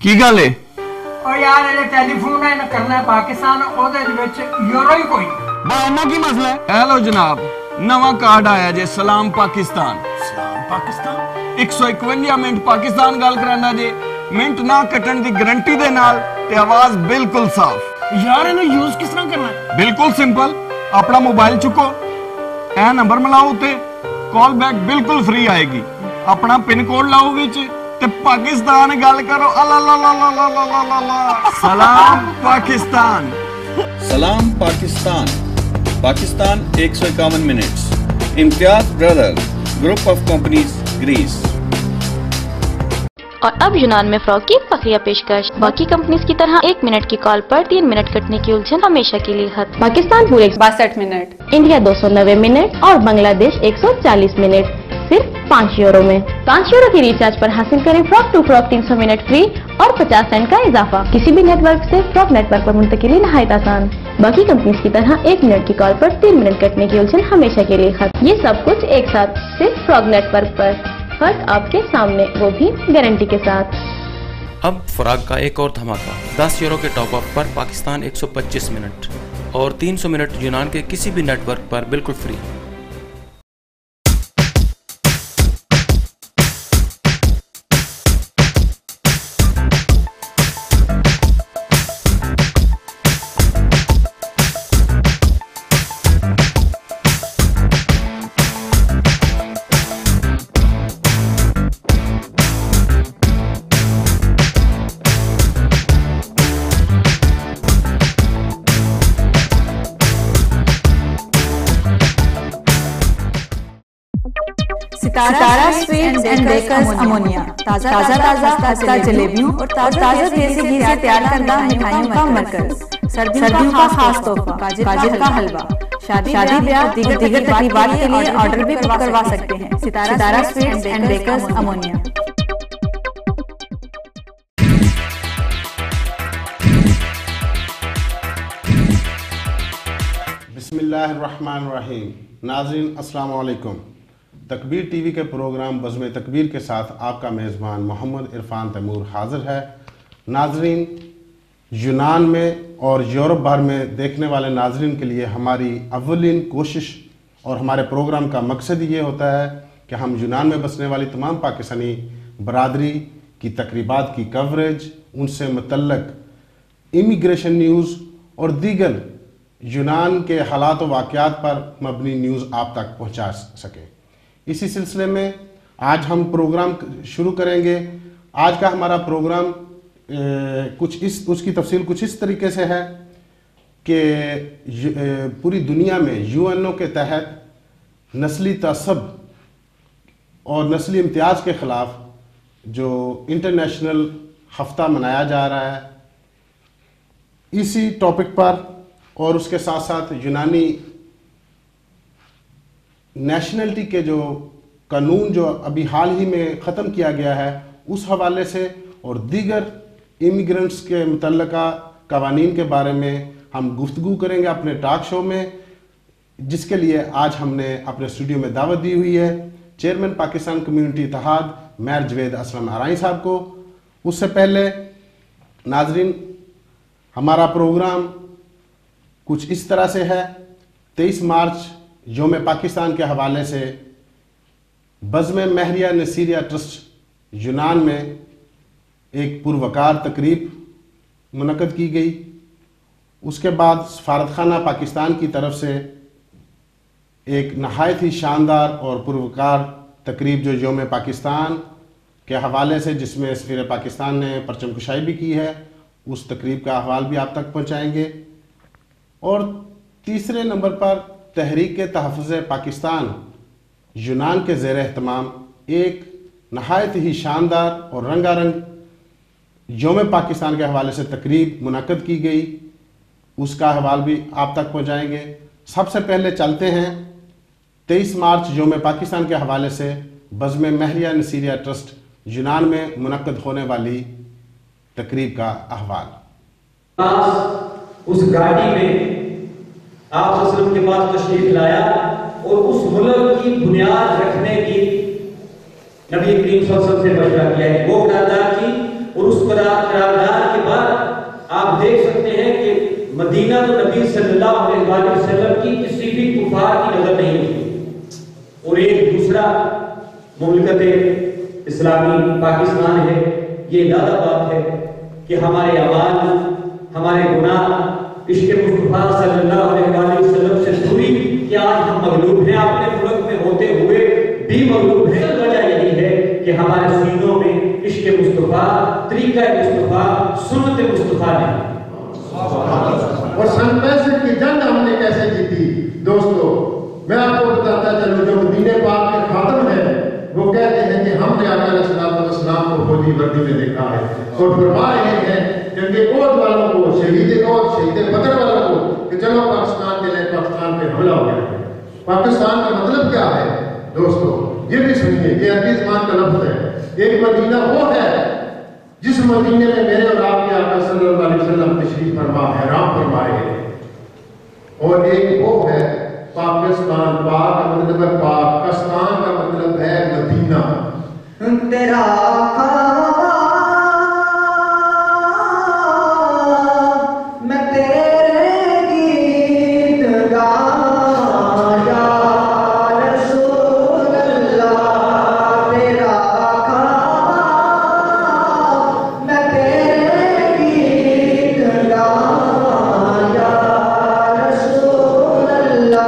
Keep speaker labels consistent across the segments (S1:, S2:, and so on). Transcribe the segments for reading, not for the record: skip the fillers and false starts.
S1: کی گل ہے
S2: اور یار یہ ٹیلیفون ہے کرنا ہے پاکستان اودے وچ یورو ہی کوئی
S1: بانا کی مسئلہ ہے. ہیلو جناب, نواں کارڈ آیا جے سلام پاکستان.
S2: سلام پاکستان
S1: 151 منٹ پاکستان گل کرانا جے, منٹ نہ کٹن دی گارنٹی دے نال تے آواز بالکل صاف.
S2: یار انہوں یوز کس طرح کرنا ہے؟
S1: بالکل سمپل, اپنا موبائل چکو, اے نمبر ملاؤ تے کال بیک بالکل فری آئے گی. اپنا پن کوڈ لاؤ وچ تے پاکستان گل کرو. سلام پاکستان.
S3: سلام Pakistan. Pakistan 151 minutes. Imtiaz Brother, group of companies, grease.
S4: اور اب یونان میں فراق کی فخریہ پیشکش. باقی کمپنیز کی طرح 1 منٹ کی کال پر 3 منٹ کٹنے کی الجھن ہمیشہ کے لیے ختم.
S5: پاکستان پورے
S4: 62 منٹ,
S5: انڈیا 290 منٹ اور بنگلہ دیش 140 منٹ صرف 5 یورو میں. 5 یورو کی ریچارج پر حاصل کریں فراق ٹو فراق 300 منٹ فری اور 50 سینٹ کا اضافہ. کسی بھی نیٹ ورک سے فراق نیٹ ورک پر منتقلی نہایت آسان. باقی کمپنیز کی طرح 1 منٹ کی کال پر 3 منٹ کٹنے کی الجھن ہمیشہ کے لیے ختم. یہ سب کچھ ایک ساتھ صرف فراق نیٹ ورک پر. فرق آپ کے سامنے, وہ بھی گارنٹی کے ساتھ.
S6: اب فراق کا ایک اور دھماکہ. 10 یورو کے ٹاپ اپ پر پاکستان 125 منٹ اور 300 منٹ یونان کے کسی بھی نیٹ ورک پر بالکل فری.
S7: ستارہ سویٹس اینڈ بیکرز امونیا تازہ خستہ جلیبیوں اور تازہ دیسی گھی سے تیار کردہ مٹھائیوں کا مرکز. سردیوں کا خاص تحفہ کاجل کا حلوہ. شادی بیاہ دیگر تقریبات کے لیے آرڈر بھی کروا سکتے ہیں. ستارہ سویٹس اینڈ بیکرز امونیا.
S8: بسم اللہ الرحمن الرحیم. ناظرین السلام علیکم. تکبیر ٹی وی کے پروگرام بزم تکبیر کے ساتھ آپ کا میزبان محمد عرفان تیمور حاضر ہے. ناظرین, یونان میں اور یورپ بھر میں دیکھنے والے ناظرین کے لیے ہماری اولین کوشش اور ہمارے پروگرام کا مقصد یہ ہوتا ہے کہ ہم یونان میں بسنے والی تمام پاکستانی برادری کی تقریبات کی کوریج, ان سے متعلق امیگریشن نیوز اور دیگر یونان کے حالات و واقعات پر مبنی نیوز آپ تک پہنچا سکیں. اسی سلسلے میں آج ہم پروگرام شروع کریں گے. آج کا ہمارا پروگرام اس کی تفصیل کچھ اس طریقے سے ہے کہ پوری دنیا میں UN کے تحت نسلی تعصب اور نسلی امتیاز کے خلاف جو انٹرنیشنل ہفتہ منایا جا رہا ہے, اسی ٹاپک پر اور اس کے ساتھ ساتھ یونانی نیشنلٹی کے جو قانون جو ابھی حال ہی میں ختم کیا گیا ہے اس حوالے سے اور دیگر امیگرنٹس کے متعلقہ قوانین کے بارے میں ہم گفتگو کریں گے اپنے ٹاک شو میں, جس کے لیے آج ہم نے اپنے اسٹوڈیو میں دعوت دی ہوئی ہے چیئرمین پاکستان کمیونٹی اتحاد میر جوید اسلم آرائی صاحب کو. اس سے پہلے ناظرین, ہمارا پروگرام کچھ اس طرح سے ہے. 23 مارچ یوم پاکستان کے حوالے سے بزم مہریہ نصیریہ ٹرسٹ یونان میں ایک پروقار تقریب منعقد کی گئی. اس کے بعد سفارت خانہ پاکستان کی طرف سے ایک نہایت ہی شاندار اور پروقار تقریب جو یوم پاکستان کے حوالے سے, جس میں سفیر پاکستان نے پرچم کشائی بھی کی ہے, اس تقریب کا احوال بھی آپ تک پہنچائیں گے. اور تیسرے نمبر پر تحریک تحفظ پاکستان یونان کے زیر اہتمام ایک نہایت ہی شاندار اور رنگا رنگ یوم پاکستان کے حوالے سے تقریب منعقد کی گئی. اس کا احوال بھی آپ تک پہنچائیں گے. سب سے پہلے چلتے ہیں 23 مارچ یوم پاکستان کے حوالے سے بزم مہریہ نصیریہ ٹرسٹ یونان میں منعقد ہونے والی تقریب کا احوال.
S9: اس گاڑی میں آپ صلی اللہ علیہ وسلم کے پاس تشریف لایا اور اس ملک کی بنیاد رکھنے کی نبی کریم صلی اللہ علیہ وسلم سے مشورہ کیا ہے. وہ قرارداد کی اور اس قرارداد کے بعد آپ دیکھ سکتے ہیں کہ مدینہ تو نبی صلی اللہ علیہ وسلم کی کسی بھی کفار کی نظر نہیں تھی، اور ایک دوسرا مملکت اسلامی پاکستان ہے. یہ زیادہ بات ہے کہ ہمارے اعمال، ہمارے گناہ عشق مصطفیٰ صلی اللہ علیہ وسلم سے دوری کہ آج ہم مغلوب ہیں، اپنے ملک میں ہوتے ہوئے بھی مغلوب ہیں. وجہ یہی ہے کہ ہمارے سینوں میں عشق مصطفیٰ، طریقہ مصطفیٰ، سنت مصطفیٰ نے.
S10: اور سن 65 کی جنگ ہم نے کیسے جیتی دوستو؟ میں آپ کو بتاتا چلوں، جو مدینہ پاک کے خادم ہیں وہ کہتے ہیں کہ ہم نے آقا علیہ السلام کو فوجی وردی میں دیکھا ہے، اور فرما رہے ہیں جنگ احد والوں کو، شہید احد، شہید بدر والوں کو کہ چلو پاکستان کے لیے، پاکستان پہ حملہ ہو گیا. پاکستان کا مطلب کیا ہے دوستو؟ یہ بھی سنیے، یہ عربی زبان کا لفظ ہے. ایک مدینہ وہ ہے جس مدینے میں میرے اور آپ کے آقا صلی اللہ علیہ وسلم تشریف فرما ہے، رام فرمائے ہیں. اور ایک وہ ہے پاکستان. پاک کا مطلب ہے پاکستان کا مطلب ہے مدینہ.
S11: تیرا میں تیرے گیت گایا رسول اللہ، تیرا میں تیرے گیت گایا رسول اللہ،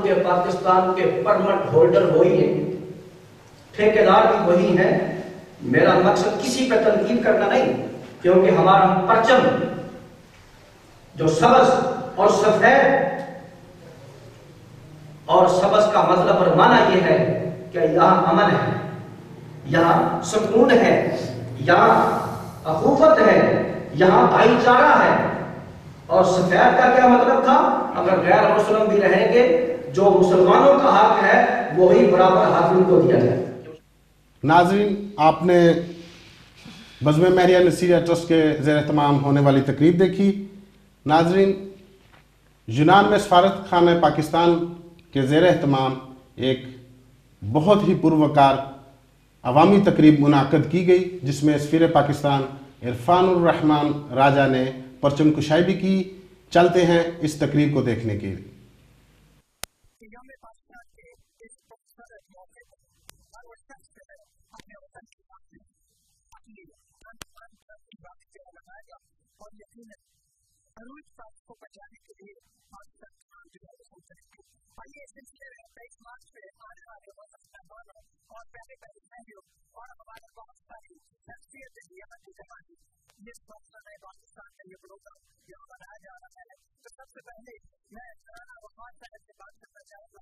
S11: تیرا
S12: پاکستان کے پرمٹ ہولڈر وہی ہیں، ٹھیکیدار بھی وہی ہیں. میرا مقصد کسی پہ تنقید کرنا نہیں، کیونکہ ہمارا پرچم جو سبز اور سفید، اور سبز کا مطلب اور معنی یہ ہے کہ یہاں امن ہے، یہاں سکون ہے، یہاں اخوت ہے، یہاں بھائی چارہ ہے. اور سفید کا کیا مطلب تھا؟ اگر غیر مسلم بھی رہیں گے، جو مسلمانوں کا حق ہے وہی برابر حق ان کو دیا جائے.
S8: ناظرین، آپ نے بزم مہریہ نصیریہ ٹرسٹ کے زیر اہتمام ہونے والی تقریب دیکھی. ناظرین، یونان میں سفارت خانہ پاکستان کے زیر اہتمام ایک بہت ہی پروکار عوامی تقریب منعقد کی گئی، جس میں سفیر پاکستان عرفان الرحمن راجہ نے پرچم کشائی بھی کی. چلتے ہیں اس تقریب کو دیکھنے کے لیے.
S13: کو بچانے کے لیے آئیے اس سلسلے میں 23 مارچ پہ آنے والے مہمانوں اور پہلے مہینوں اور ہمارے بہت ساری شخصیت جس پاکستان کا یہ پروگرام یہاں بنایا جا رہا ہے. تو سب سے پہلے میں وفات صاحب سے بات کرنا چاہوں گا.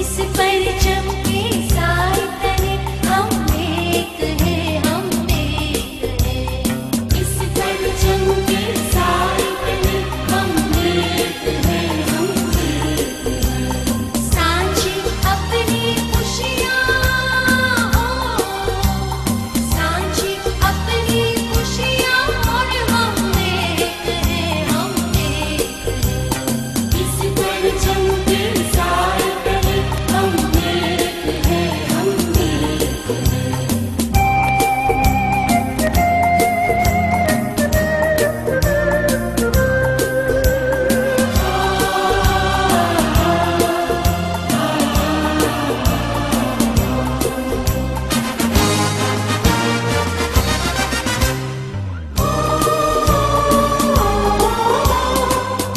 S14: इस परचम के साए तले हम एक हैं, हम एक हैं। इस परचम के साए तले हम एक हैं, हम एक हैं। सांझी अपनी खुशियाँ हो, सांझी अपनी खुशियाँ और हम एक हैं, हम एक हैं। इस परचम के साए तले हम एक हैं, हम एक हैं।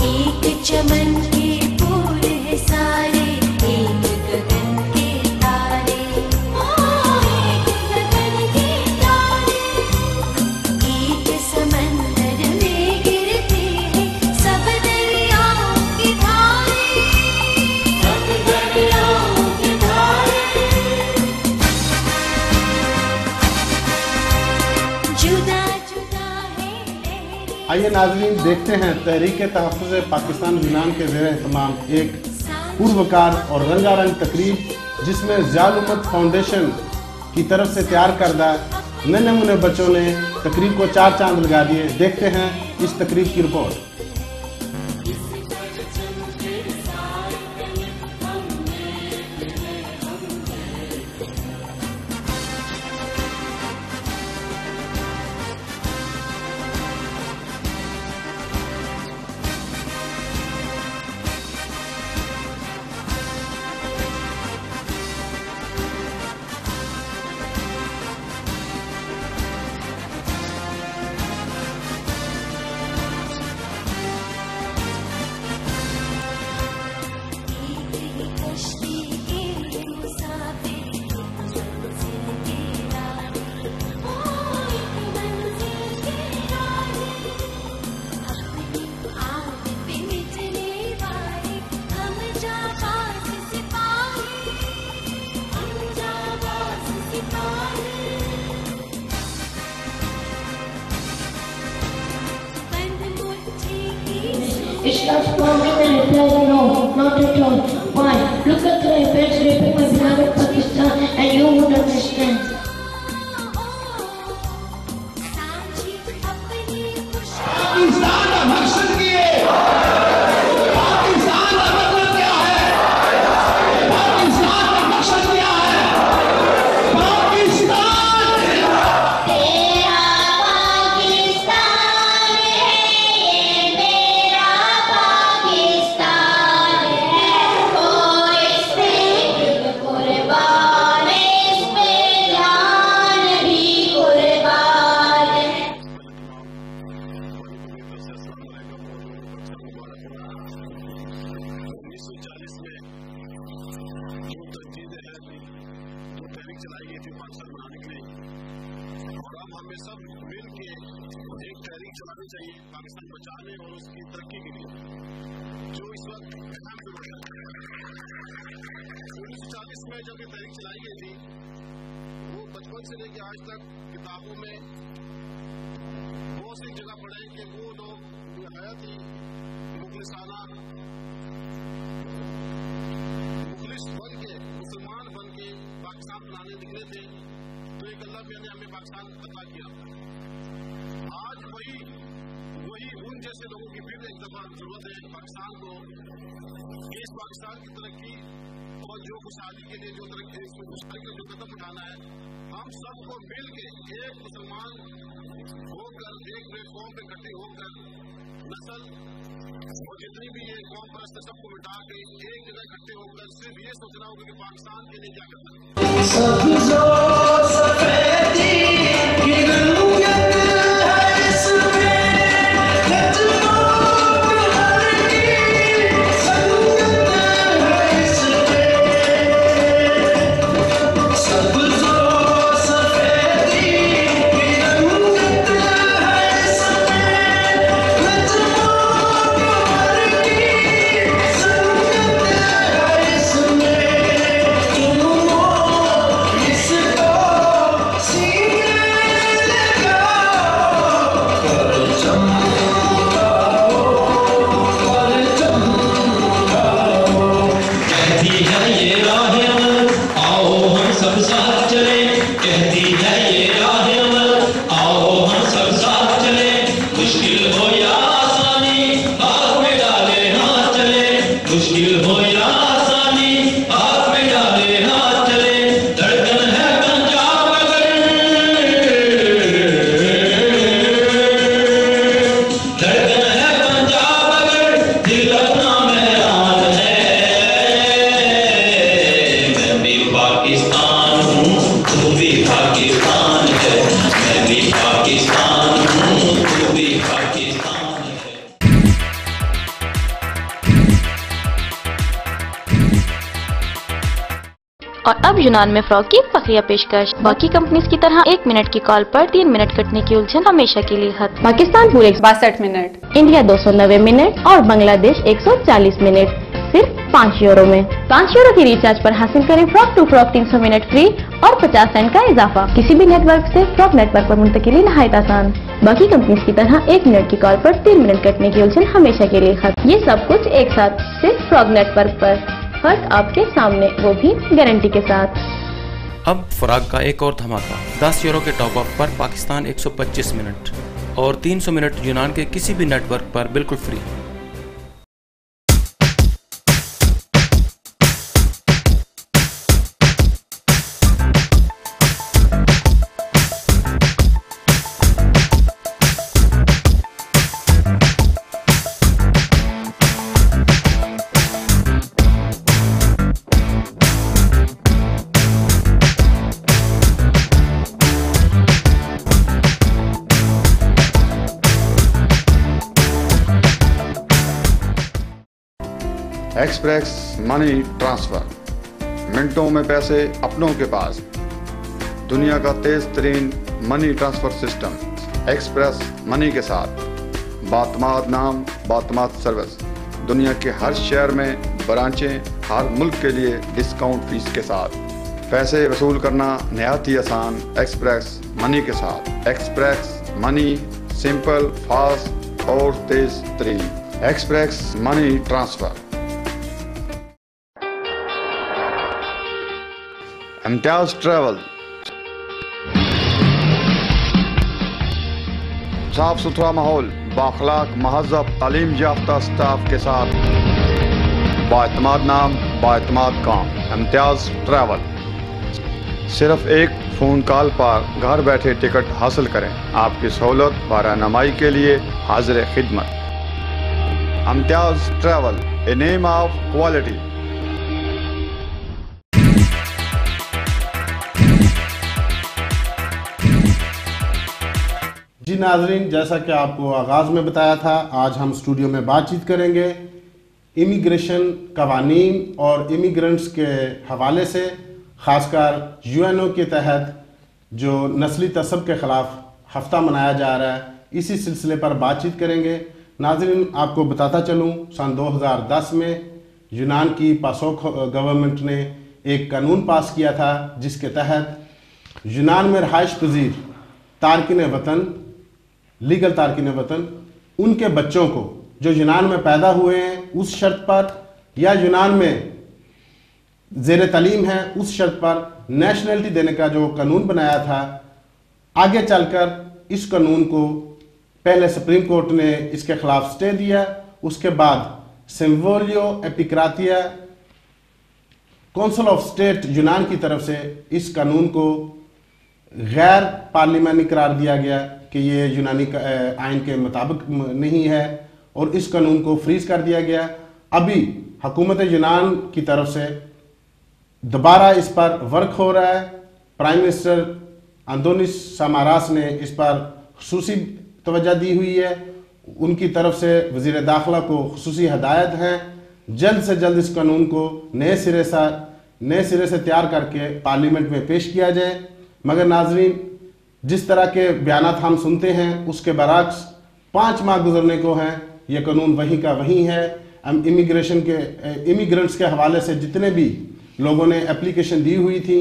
S14: एक चमन के फूल है सारे, एक गगन के तारे, एक गगन के तारे, एक समंदर में गिरते हैं सब दरियाओं की धारे, सब दरियाओं की धारे। जुदा जुदा है लहरें।
S8: आइए नाज़रीन, देखते हैं तहरीक-ए-तहफ़्फ़ुज़ पाकिस्तान यूनान के ज़ेर एहतमाम एक पुरवकार और रंगारंग तकरीब जिसमें ज़ियाउल उम्मत फाउंडेशन की तरफ से तैयार करदा नन्हे मुन्ने बच्चों ने तकरीब को चार चांद लगा दिए। देखते हैं इस तकरीब की रिपोर्ट।
S14: कश्ती के मुसाफिर मंजिल के राही, ओ एक मंजिल के राही। अपनी आग पे मिटने वाले हम जाबाज सिपाही, हम जाबाज सिपाही। बंद मुट्ठी की
S15: It's not for me to reply, no, not at all. Why? Look at the events raping my beloved Pakistan and you would understand.
S11: Pakistan का मकसद क्या है? पाकिस्तान का मतलब क्या है? पाकिस्तान का मकसद क्या है? पाकिस्तान
S14: तेरा पाकिस्तान है, ये मेरा पाकिस्तान है। ओ इस पे कुर्बान है, इस पे जान भी कुर्बान है।
S16: चलाई गई थी पाकिस्तान बनाने के लिए, और अब हमें सब मिल के एक तहरीक चलानी चाहिए पाकिस्तान बचाने और उसकी तरक्की के लिए, जो इस वक्त 1940 में जब ये तहरीक चलाई गई थी, वो बचपन से लेकर आज तक किताबों में बहुत सी जगह पढ़े कि वो लोग हयात ही मुखलिसाना मुखलिस बन के, मुसलमान बन के पाकिस्तान बनाने निकले थे, तो एक अल्लाह ने हमें पाकिस्तान अता किया। आज वही उन जैसे लोगों की फिर एक दफा जरूरत है पाकिस्तान को, इस पाकिस्तान की तरक्की और जो खुशहाली के लिए जो खुशहाली का जो कदम उठाना है, हम सबको मिल के एक मुसलमान होकर एक प्लेटफॉर्म पे इकट्ठे होकर नस्ल और जितनी भी ये कौम परस्त सबको मिटा के एक जगह इकट्ठे होकर सिर्फ ये सोचना होगा कि पाकिस्तान के लिए क्या करना है।
S4: और अब यूनान में फ्रॉक की फखरिया पेशकश। बाकी कंपनीज की तरह 1 मिनट की कॉल पर 3 मिनट कटने की उलझन हमेशा के लिए खत्म।
S5: पाकिस्तान पूरे
S7: 62 मिनट,
S5: इंडिया 290 मिनट और बांग्लादेश 140 मिनट सिर्फ 5 यूरो में। 5 यूरो की रिचार्ज पर हासिल करें फ्रॉक टू फ्रॉक 300 मिनट फ्री और 50 सेंट का इजाफा। किसी भी नेटवर्क से फ्रॉक नेटवर्क पर मुंतकिली नहायत आसान। बाकी कंपनीज की तरह 1 मिनट की कॉल पर 3 मिनट कटने की उलझन हमेशा के लिए खत्म। ये सब कुछ एक साथ सिर्फ फ्रॉक नेटवर्क पर, फर्क आपके सामने, वो भी गारंटी के साथ।
S6: अब फराग का एक और धमाका। 10 यूरो के टॉप अप पर पाकिस्तान 125 मिनट और 300 मिनट यूनान के किसी भी नेटवर्क पर बिल्कुल फ्री।
S17: एक्सप्रेस मनी ट्रांसफर, मिनटों में पैसे अपनों के पास। दुनिया का तेज तरीन money transfer system express money के साथ। बातमाद नाम, बातमाद सर्विस। दुनिया के हर शहर में ब्रांचें, हर मुल्क के लिए डिस्काउंट फीस के साथ। पैसे वसूल करना नहायत ही आसान एक्सप्रेस मनी के साथ। एक्सप्रेस मनी, सिंपल, फास्ट और तेज तरीन express money transfer. Imtiaz travel, साफ सुथरा माहौल, बाखलाक महज़ब तालीम याफ्ता स्टाफ के साथ। बाएतमाद नाम, बाएतमाद काम। इम्तियाज ट्रैवल। सिर्फ एक फ़ोन कॉल पर घर बैठे टिकट हासिल करें। आपकी सहूलत व रहनुमाई के लिए हाजिर खिदमत। Imtiaz travel, a name of quality.
S8: जी नाजरीन, जैसा कि आपको आगाज़ में बताया था, आज हम स्टूडियो में बातचीत करेंगे इमिग्रेशन कवानीन और इमिग्रेंट्स के हवाले से, ख़ासकर यूएनओ के तहत जो नस्ली तसब के ख़िलाफ़ हफ्ता मनाया जा रहा है, इसी सिलसिले पर बातचीत करेंगे। नाजरीन, आपको बताता चलूँ, सन 2010 में यूनान की पासोक गवर्नमेंट ने एक कानून पास किया था जिसके तहत यूनान में रहाइश पजीर तारकिन वतन, लीगल तारकिन वतन, उनके बच्चों को जो यूनान में पैदा हुए हैं उस शर्त पर या यूनान में ज़ेर तालीम है उस शर्त पर नेशनलिटी देने का जो कानून बनाया था, आगे चलकर इस कानून को पहले सुप्रीम कोर्ट ने इसके खिलाफ स्टे दिया, उसके बाद सिम्बोलियो एपिक्रातिया कौंसिल ऑफ स्टेट यूनान की तरफ से इस कानून को गैर पार्लिमानी करार दिया गया कि ये यूनानी आइन के मुताबिक नहीं है और इस कानून को फ्रीज कर दिया गया। अभी हुकूमत यूनान की तरफ से दोबारा इस पर वर्क हो रहा है। प्राइम मिनिस्टर अंदोनिस सामारास ने इस पर खुसूसी तवज्जो दी हुई है। उनकी तरफ से वज़ीर दाखिला को खुसूसी हदायत हैं जल्द से जल्द इस कानून को नए सिरे से तैयार करके पार्लियामेंट में पेश किया जाए। मगर नाजरीन, जिस तरह के बयानात हम सुनते हैं उसके बरक्स 5 माह गुजरने को हैं, ये कानून वहीं का वहीं है। हम इमिग्रेंट्स के हवाले से जितने भी लोगों ने एप्लीकेशन दी हुई थी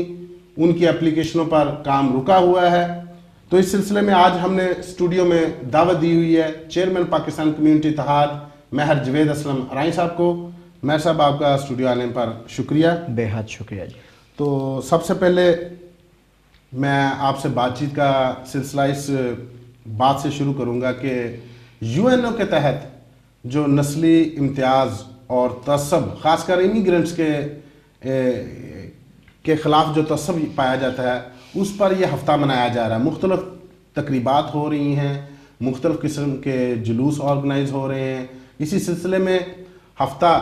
S8: उनकी एप्लीकेशनों पर काम रुका हुआ है। तो इस सिलसिले में आज हमने स्टूडियो में दावत दी हुई है चेयरमैन पाकिस्तान कम्युनिटी इत्तेहाद महर जवेद असलम राई साहब को। महर साहब, आपका स्टूडियो आने पर शुक्रिया।
S18: बेहद शुक्रिया जी।
S8: तो सबसे पहले मैं आपसे बातचीत का सिलसिला इस बात से शुरू करूंगा कि यूएनओ के तहत जो नस्ली इम्तियाज़ और तसब ख़ासकर इमिग्रेंट्स के ख़िलाफ़ जो तसब पाया जाता है उस पर यह हफ़्ता मनाया जा रहा है। मुख्तलिफ़ तकरीबात हो रही हैं, मुख्तलिफ़ किस्म के जुलूस ऑर्गेनाइज हो रहे हैं। इसी सिलसिले में हफ़्ता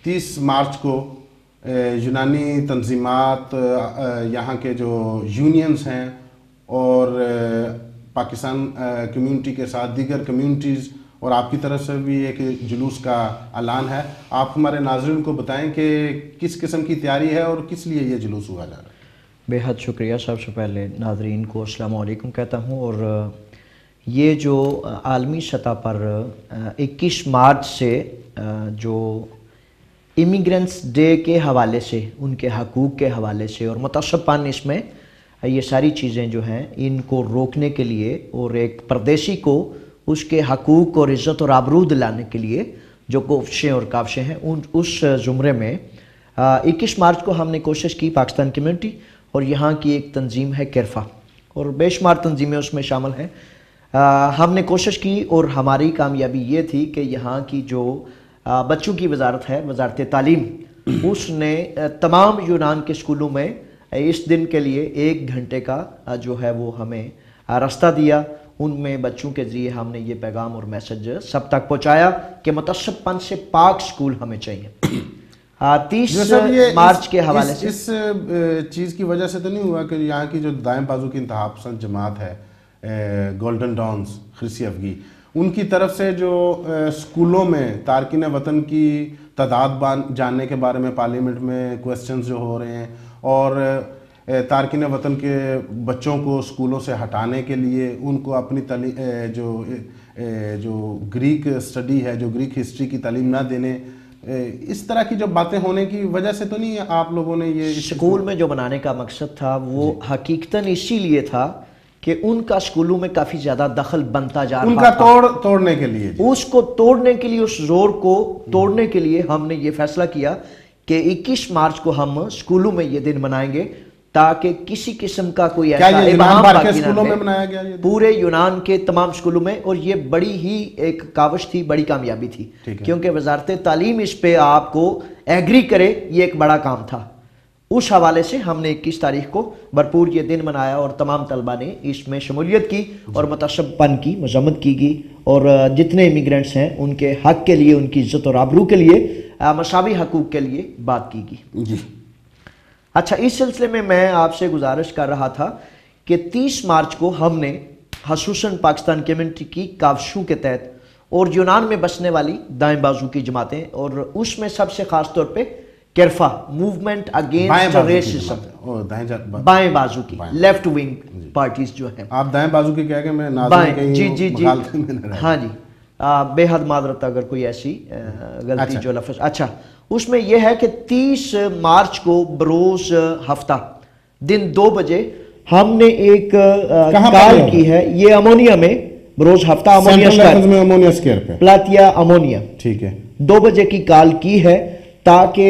S8: 30 मार्च को यूनानी तंजीमात, यहाँ के जो यूनियंस हैं और पाकिस्तान कम्युनिटी के साथ दीगर कम्युनिटीज़ और आपकी तरफ से भी एक जुलूस का ऐलान है। आप हमारे नाज़रीन को बताएं कि किस किस्म की तैयारी है और किस लिए ये जुलूस हुआ जा रहा है।
S18: बेहद शुक्रिया। सबसे पहले नाज़रीन को अस्सलाम वालेकुम कहता हूँ। और ये जो आलमी सतह पर 21 मार्च से जो इमिग्रेंट्स डे के हवाले से, उनके हकूक़ के हवाले से और मुतअस्सिफ़ान इसमें ये सारी चीज़ें जो हैं इनको रोकने के लिए और एक परदेशी को उसके हकूक़ और इज़्ज़त और आबरू दिलाने के लिए जो कोशिशें और काविशें हैं उस ज़ुमरे में 21 मार्च को हमने कोशिश की, पाकिस्तान कम्युनिटी और यहाँ की एक तंजीम है किरफ़ा और बेशुमार तंजीमें उसमें शामिल हैं। हमने कोशिश की और हमारी कामयाबी ये थी कि यहाँ की जो बच्चों की वजारत है, वजारत तालीम, उसने तमाम यूनान के स्कूलों में इस दिन के लिए 1 घंटे का जो है वो हमें रास्ता दिया। उनमें बच्चों के ज़रिए हमने ये पैगाम और मैसेज सब तक पहुँचाया कि मुतअस्सिफ़पन से पाक स्कूल हमें चाहिए। 30 मार्च के हवाले से
S8: इस चीज़ की वजह से तो नहीं हुआ कि यहाँ की जो दाएं बाजू की इंतहा पसंद जमात है गोल्डन डॉन्स ख्रिसी अफगी, उनकी तरफ से जो स्कूलों में तारकिन वतन की तादाद जानने के बारे में पार्लियामेंट में क्वेश्चंस जो हो रहे हैं और तारकिन वतन के बच्चों को स्कूलों से हटाने के लिए उनको अपनी जो ग्रीक स्टडी है, जो ग्रीक हिस्ट्री की तालीम ना देने, इस तरह की जो बातें होने की वजह से तो नहीं आप लोगों ने ये
S18: स्कूल में जो बनाने का मकसद था वो हकीकतन इसीलिए था कि उनका स्कूलों में काफ़ी ज़्यादा दखल बनता जा रहा
S8: उनका तोड़ने के लिए,
S18: उसको तोड़ने के लिए, उस जोर को तोड़ने के लिए हमने ये फैसला किया कि 21 मार्च को हम स्कूलों में ये दिन मनाएंगे ताकि किसी किस्म का कोई ऐसा
S8: यूनान भर के स्कूलों में मनाया गया ये
S18: पूरे यूनान के तमाम स्कूलों में। और ये बड़ी ही एक काविश थी, बड़ी कामयाबी थी क्योंकि वजारत तालीम इस पे आपको एग्री करे, ये एक बड़ा काम था। उस हवाले से हमने 21 तारीख को भरपूर ये दिन मनाया और तमाम तलबा ने इसमें शमूलियत की और मुतअस्सिफ़पन की मज़म्मत की गई और जितने इमिग्रेंट्स हैं उनके हक़ के लिए, उनकी इज़्ज़त और आबरू के लिए, मसावी हकूक़ के लिए बात की गई
S8: जी।
S18: अच्छा, इस सिलसिले में मैं आपसे गुजारिश कर रहा था कि 30 मार्च को हमने ख़ुसूसन पाकिस्तान कम्युनिटी की काविशों के तहत और यूनान में बसने वाली दाएं बाजू की जमातें और उसमें सबसे ख़ास तौर पे किरफ़ा मूवमेंट अगेंस्ट रेसिज्म, बाएं बाजू की लेफ्ट विंग पार्टीज जो हैं।
S8: आप दाएं बाजू की कह के मैं नाज़रीन
S18: जी हाँ जी, बेहद मादरत अगर कोई ऐसी गलती जो लफ्ज़। अच्छा, उसमें यह है कि 30 मार्च को बरोज़ हफ्ता दिन 2 बजे हमने एक कॉल की है, ये अमोनिया में बरोज़ हफ्ता अमोनिया स्क्वायर पे प्लातिया अमोनिया,
S8: ठीक है,
S18: 2 बजे की कॉल की है ताकि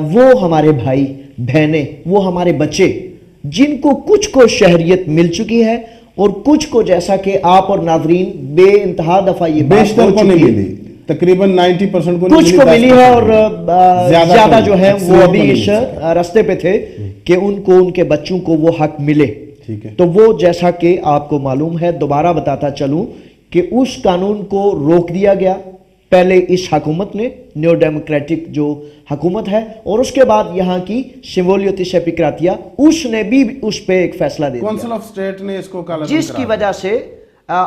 S18: वो हमारे भाई बहनें, वो हमारे बच्चे जिनको कुछ को शहरियत मिल चुकी है और कुछ को, जैसा कि आप और नाज़रीन बे इंतहा दफ़ा ये
S8: बेशतर को नहीं मिली, तकरीबन 90% को
S18: कुछ को मिली है और ज्यादा जो है वो अभी इस रास्ते पे थे कि उनको उनके बच्चों को वो हक मिले।
S8: ठीक है।
S18: तो वो जैसा कि आपको मालूम है, दोबारा बताता चलूं कि उस कानून को रोक दिया गया पहले इस हुकूमत ने, न्यू डेमोक्रेटिक जो हुकूमत है, और उसके बाद यहाँ की शिमोलियती सेपिक्रातिया उसने भी उस पे एक फैसला दे दिया,
S8: काउंसिल ऑफ स्टेट ने इसको काला
S18: जिसकी वजह से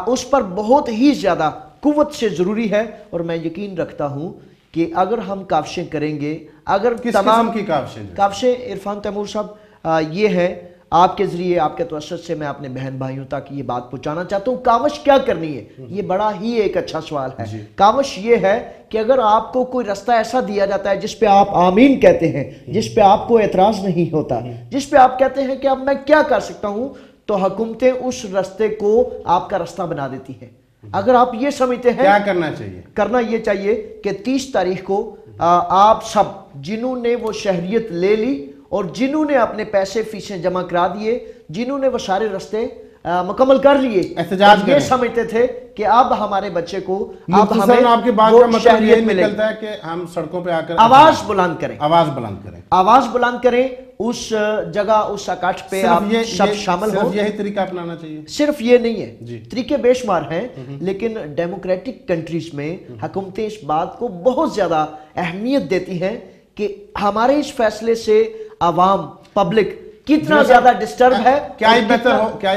S18: उस पर बहुत ही ज्यादा कुव्वत से जरूरी है। और मैं यकीन रखता हूं कि अगर हम काविशें करेंगे, अगर
S8: किस
S18: तमाम
S8: किस्म की
S18: काविशें इरफान तैमूर साहब, ये है आपके जरिए, आपके तवज्जुह से मैं अपने बहन भाइयों तक ये बात पहुंचाना चाहता हूँ। काविश क्या करनी है, ये बड़ा ही एक अच्छा सवाल है। काविश ये है कि अगर आपको कोई रास्ता ऐसा दिया जाता है जिस पे आप आमीन कहते हैं, जिस पे आपको एतराज नहीं होता, जिस पे आप कहते हैं कि अब मैं क्या कर सकता हूँ, तो हुकूमतें उस रास्ते को आपका रास्ता बना देती हैं। अगर आप ये समझते हैं,
S8: क्या करना चाहिए?
S18: करना ये चाहिए कि 30 तारीख को आप सब जिन्होंने वो शहरियत ले ली और जिन्होंने अपने पैसे फीसें जमा करा दिए, जिन्होंने वो सारे रास्ते मुकम्मल कर लिए,
S8: एहतजाज
S18: ये समझते थे कि अब हमारे बच्चे को, अब हमें
S8: आपकी बात का मतलब ये निकलता है कि हम सड़कों पे आकर
S18: आवाज बुलंद करें,
S8: आवाज बुलंद करें,
S18: आवाज बुलंद करें, उस जगह, उस अकाश पे आप सब शामिल हो।
S8: यही तरीका अपनाना चाहिए।
S18: सिर्फ ये नहीं है, तरीके बेशुमार हैं, लेकिन डेमोक्रेटिक कंट्रीज में हुकूमतें इस बात को बहुत ज्यादा अहमियत देती हैं कि हमारे इस फैसले से आवाम, पब्लिक कितना ज्यादा डिस्टर्ब है।
S8: क्या ही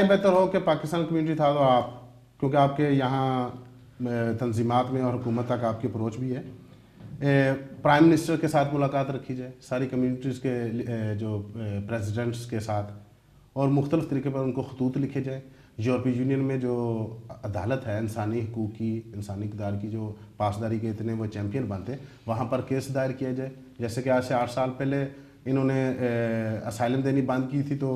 S8: बेहतर हो कि पाकिस्तान कम्युनिटी था, तो आप, क्योंकि आपके यहाँ तंजीमात में और हुकूमत तक आपकी अप्रोच भी है, प्राइम मिनिस्टर के साथ मुलाकात रखी जाए, सारी कम्युनिटीज़ के जो प्रेसिडेंट्स के साथ, और मुख्तलिफ तरीके पर उनको खतूत लिखे जाए। यूरोपीय यूनियन में जो अदालत है इंसानी हकूक़ की, इंसानी इक़दार की, जो पासदारी के इतने वो चैम्पियन बनते, वहाँ पर केस दायर किया जाए। जैसे कि आज से 8 साल पहले इन्होंने असाइलम देनी बंद की थी, तो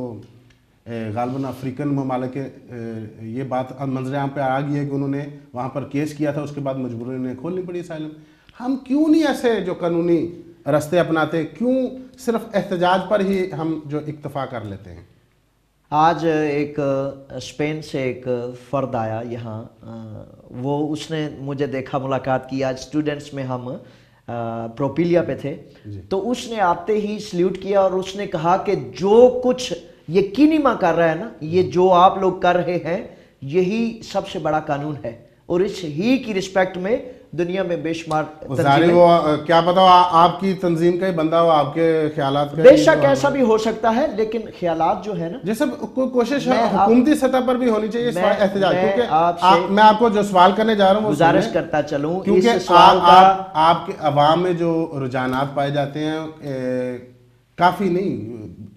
S8: गालबन अफ्रीकन ममालिक के ये बात मंजर आम पे आ गई है कि उन्होंने वहाँ पर केस किया था, उसके बाद मजबूरन इन्हें खोलनी पड़ी असाइलम। हम क्यों नहीं ऐसे जो कानूनी रास्ते अपनाते, क्यों सिर्फ एहतजाज पर ही हम जो इक्तफा कर लेते हैं?
S18: आज एक स्पेन से एक फ़र्द आया यहाँ, वो उसने मुझे देखा, मुलाकात की, आज स्टूडेंट्स में हम प्रोपिलिया पे थे, तो उसने आते ही सल्यूट किया और उसने कहा कि जो कुछ ये कीनीमा कर रहा है ना, ये जो आप लोग कर रहे हैं, यही सबसे बड़ा कानून है, और इस ही की रिस्पेक्ट में दुनिया में बेशुमार
S8: वो क्या पता आपकी तंजीम का ही बंदा हो, आपके ख्यालात का,
S18: बेशक ऐसा भी हो सकता है, लेकिन ख्यालात जो है ना,
S8: जैसे कोई कोशिश हुकूमती सतह पर भी होनी चाहिए एहतजाज। क्योंकि मैं आपको जो सवाल करने जा रहा हूँ
S18: गुजारिश करता चलूं,
S8: क्योंकि आपके अवाम में जो रुझानात पाए जाते हैं, काफ़ी नहीं,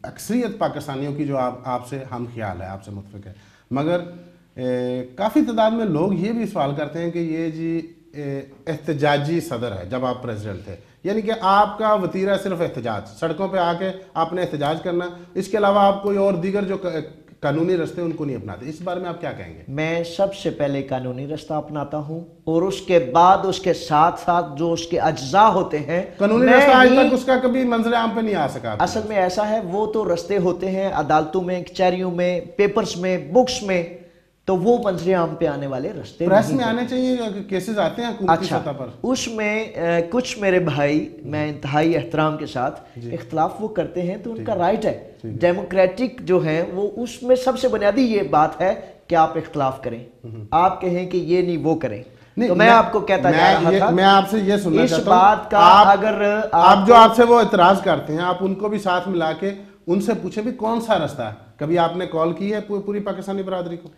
S8: अक्सरियत पाकिस्तानियों की जो आपसे हम ख्याल है, आपसे मुतफिक है, मगर काफ़ी तादाद में लोग ये भी सवाल करते हैं कि ये जी एहतजाजी सदर है जब आप प्रेसिडेंट थे, यानी कि आपका वतीरा सिर्फ एहतजाज, सड़कों पे आके आपने एहतजाज करना, इसके अलावा आप कोई और दीगर जो कानूनी रास्ते उनको नहीं अपनाते। इस बारे में आप क्या कहेंगे?
S18: मैं सबसे पहले कानूनी रास्ता अपनाता हूँ, और उसके बाद उसके साथ साथ जो उसके अज्जा होते हैं,
S8: कानूनी रास्ता आज तक उसका कभी मंजर आम पे नहीं आ सका।
S18: असल में ऐसा है, वो तो रास्ते होते हैं अदालतों में, कचहरियों में, पेपर्स में, बुक्स में, तो वो मंजर आम पे आने वाले रास्ते
S8: प्रेस में आने चाहिए, केसेस आते हैं हुकूमती सतह पर।
S18: उसमें कुछ मेरे भाई, मैं इंतहाई एहतराम के साथ, इख्तलाफ वो करते हैं तो उनका राइट है, डेमोक्रेटिक जो है वो, उसमें सबसे बुनियादी ये बात है कि आप इख्तलाफ करें, आप कहें कि ये नहीं वो करें। तो मैं आपको कहता जा रहा था,
S8: मैं आपसे ये सुनना
S18: इस
S8: चाहता हूं,
S18: बात का अगर
S8: आप जो आपसे वो इतराज करते हैं, आप उनको भी साथ मिला के उनसे पूछे भी कौन सा रास्ता है। कभी आपने कॉल की है पूरी पाकिस्तानी बरादरी को,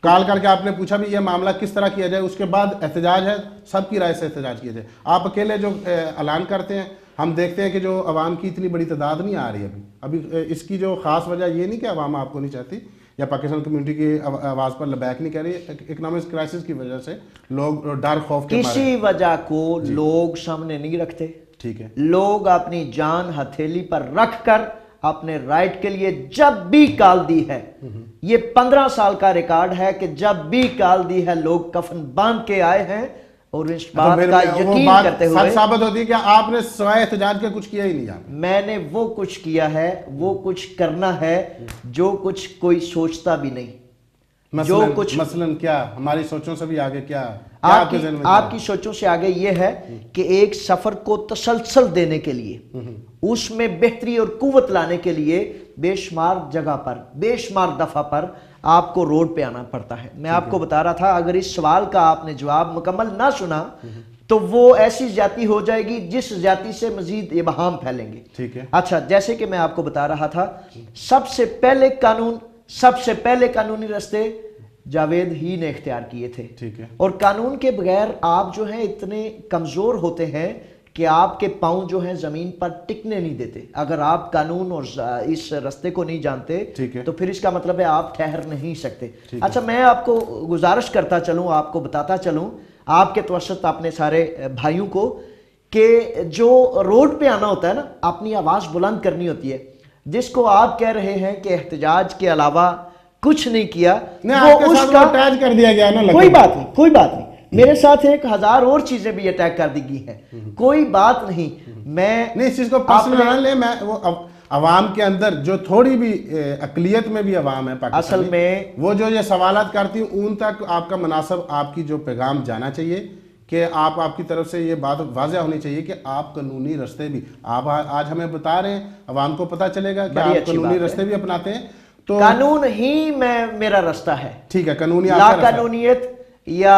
S8: कॉल करके आपने पूछा भी ये मामला किस तरह किया जाए, उसके बाद एहतजाज है, सबकी राय से एहतजाज किया जाए। आप अकेले जो ऐलान करते हैं, हम देखते हैं कि जो अवाम की इतनी बड़ी तादाद नहीं आ रही अभी। इसकी जो खास वजह ये नहीं कि अवाम आपको नहीं चाहती या पाकिस्तान कम्युनिटी की आवाज़ पर लबैक नहीं कर रही, इकोनॉमिक क्राइसिस की वजह से लोग डर खौफ के मारे
S18: किसी वजह को लोग सामने नहीं रखते।
S8: ठीक है,
S18: लोग अपनी जान हथेली पर रख कर अपने राइट के लिए जब भी कॉल दी है, ये 15 साल का रिकॉर्ड है कि जब भी कॉल दी है लोग कफन बांध के आए हैं, और इस बात का यकीन करते हुए
S8: सच साबित होती है कि आपने सिवाय एहतजाज के कुछ किया ही नहीं।
S18: मैंने वो कुछ किया है, वो कुछ करना है जो कुछ कोई सोचता भी नहीं।
S8: जो कुछ मसलन क्या हमारी सोचों से भी आगे क्या
S18: आपकी सोचों से आगे ये है कि एक सफर को तसलसल देने के लिए, उसमें बेहतरी और कुव्वत लाने के लिए बेशुमार जगह पर, बेशुमार दफा पर आपको रोड पे आना पड़ता है। मैं आपको बता रहा था, अगर इस सवाल का आपने जवाब मुकम्मल ना सुना तो वो ऐसी ज्यादती हो जाएगी जिस ज्यादती से मजीद इबहाम फैलेंगे।
S8: ठीक है।
S18: अच्छा, जैसे कि मैं आपको बता रहा था, सबसे पहले कानूनी रास्ते जावेद ही ने इख्तियार किए थे।
S8: ठीक है।
S18: और कानून के बगैर आप जो हैं इतने कमजोर होते हैं कि आपके पांव जो हैं जमीन पर टिकने नहीं देते। अगर आप कानून और इस रास्ते को नहीं जानते तो फिर इसका मतलब है आप ठहर नहीं सकते। अच्छा, मैं आपको गुजारिश करता चलूं, आपको बताता चलूं, आपके तवस्सुत अपने सारे भाइयों को, कि जो रोड पे आना होता है ना, अपनी आवाज बुलंद करनी होती है। जिसको आप कह रहे हैं कि एहतजाज के अलावा कुछ नहीं किया, वो उसका
S8: अटैच कर दिया गया ना।
S18: कोई बात नहीं, मेरे साथ 1000 और चीजें भी अटैक कर दी गई हैं, कोई बात नहीं। मैं
S8: नहीं इस चीज को पर्सनल ना ले, मैं वो अवाम के अंदर जो थोड़ी भी अकलियत में भी अवाम है पाकिस्तानी,
S18: असल में
S8: वो जो ये सवालात करती हूँ उन तक आपका मुनासिब आपकी जो पैगाम जाना चाहिए कि आपकी तरफ से ये बात वाज़ह होनी चाहिए कि आप कानूनी रास्ते भी आप आज हमें बता रहे हैं, अवाम को पता चलेगा कि आप कानूनी रास्ते भी अपनाते हैं। तो
S18: कानून ही मेरा रास्ता है।
S8: ठीक है, कानूनी
S18: कानूनियत या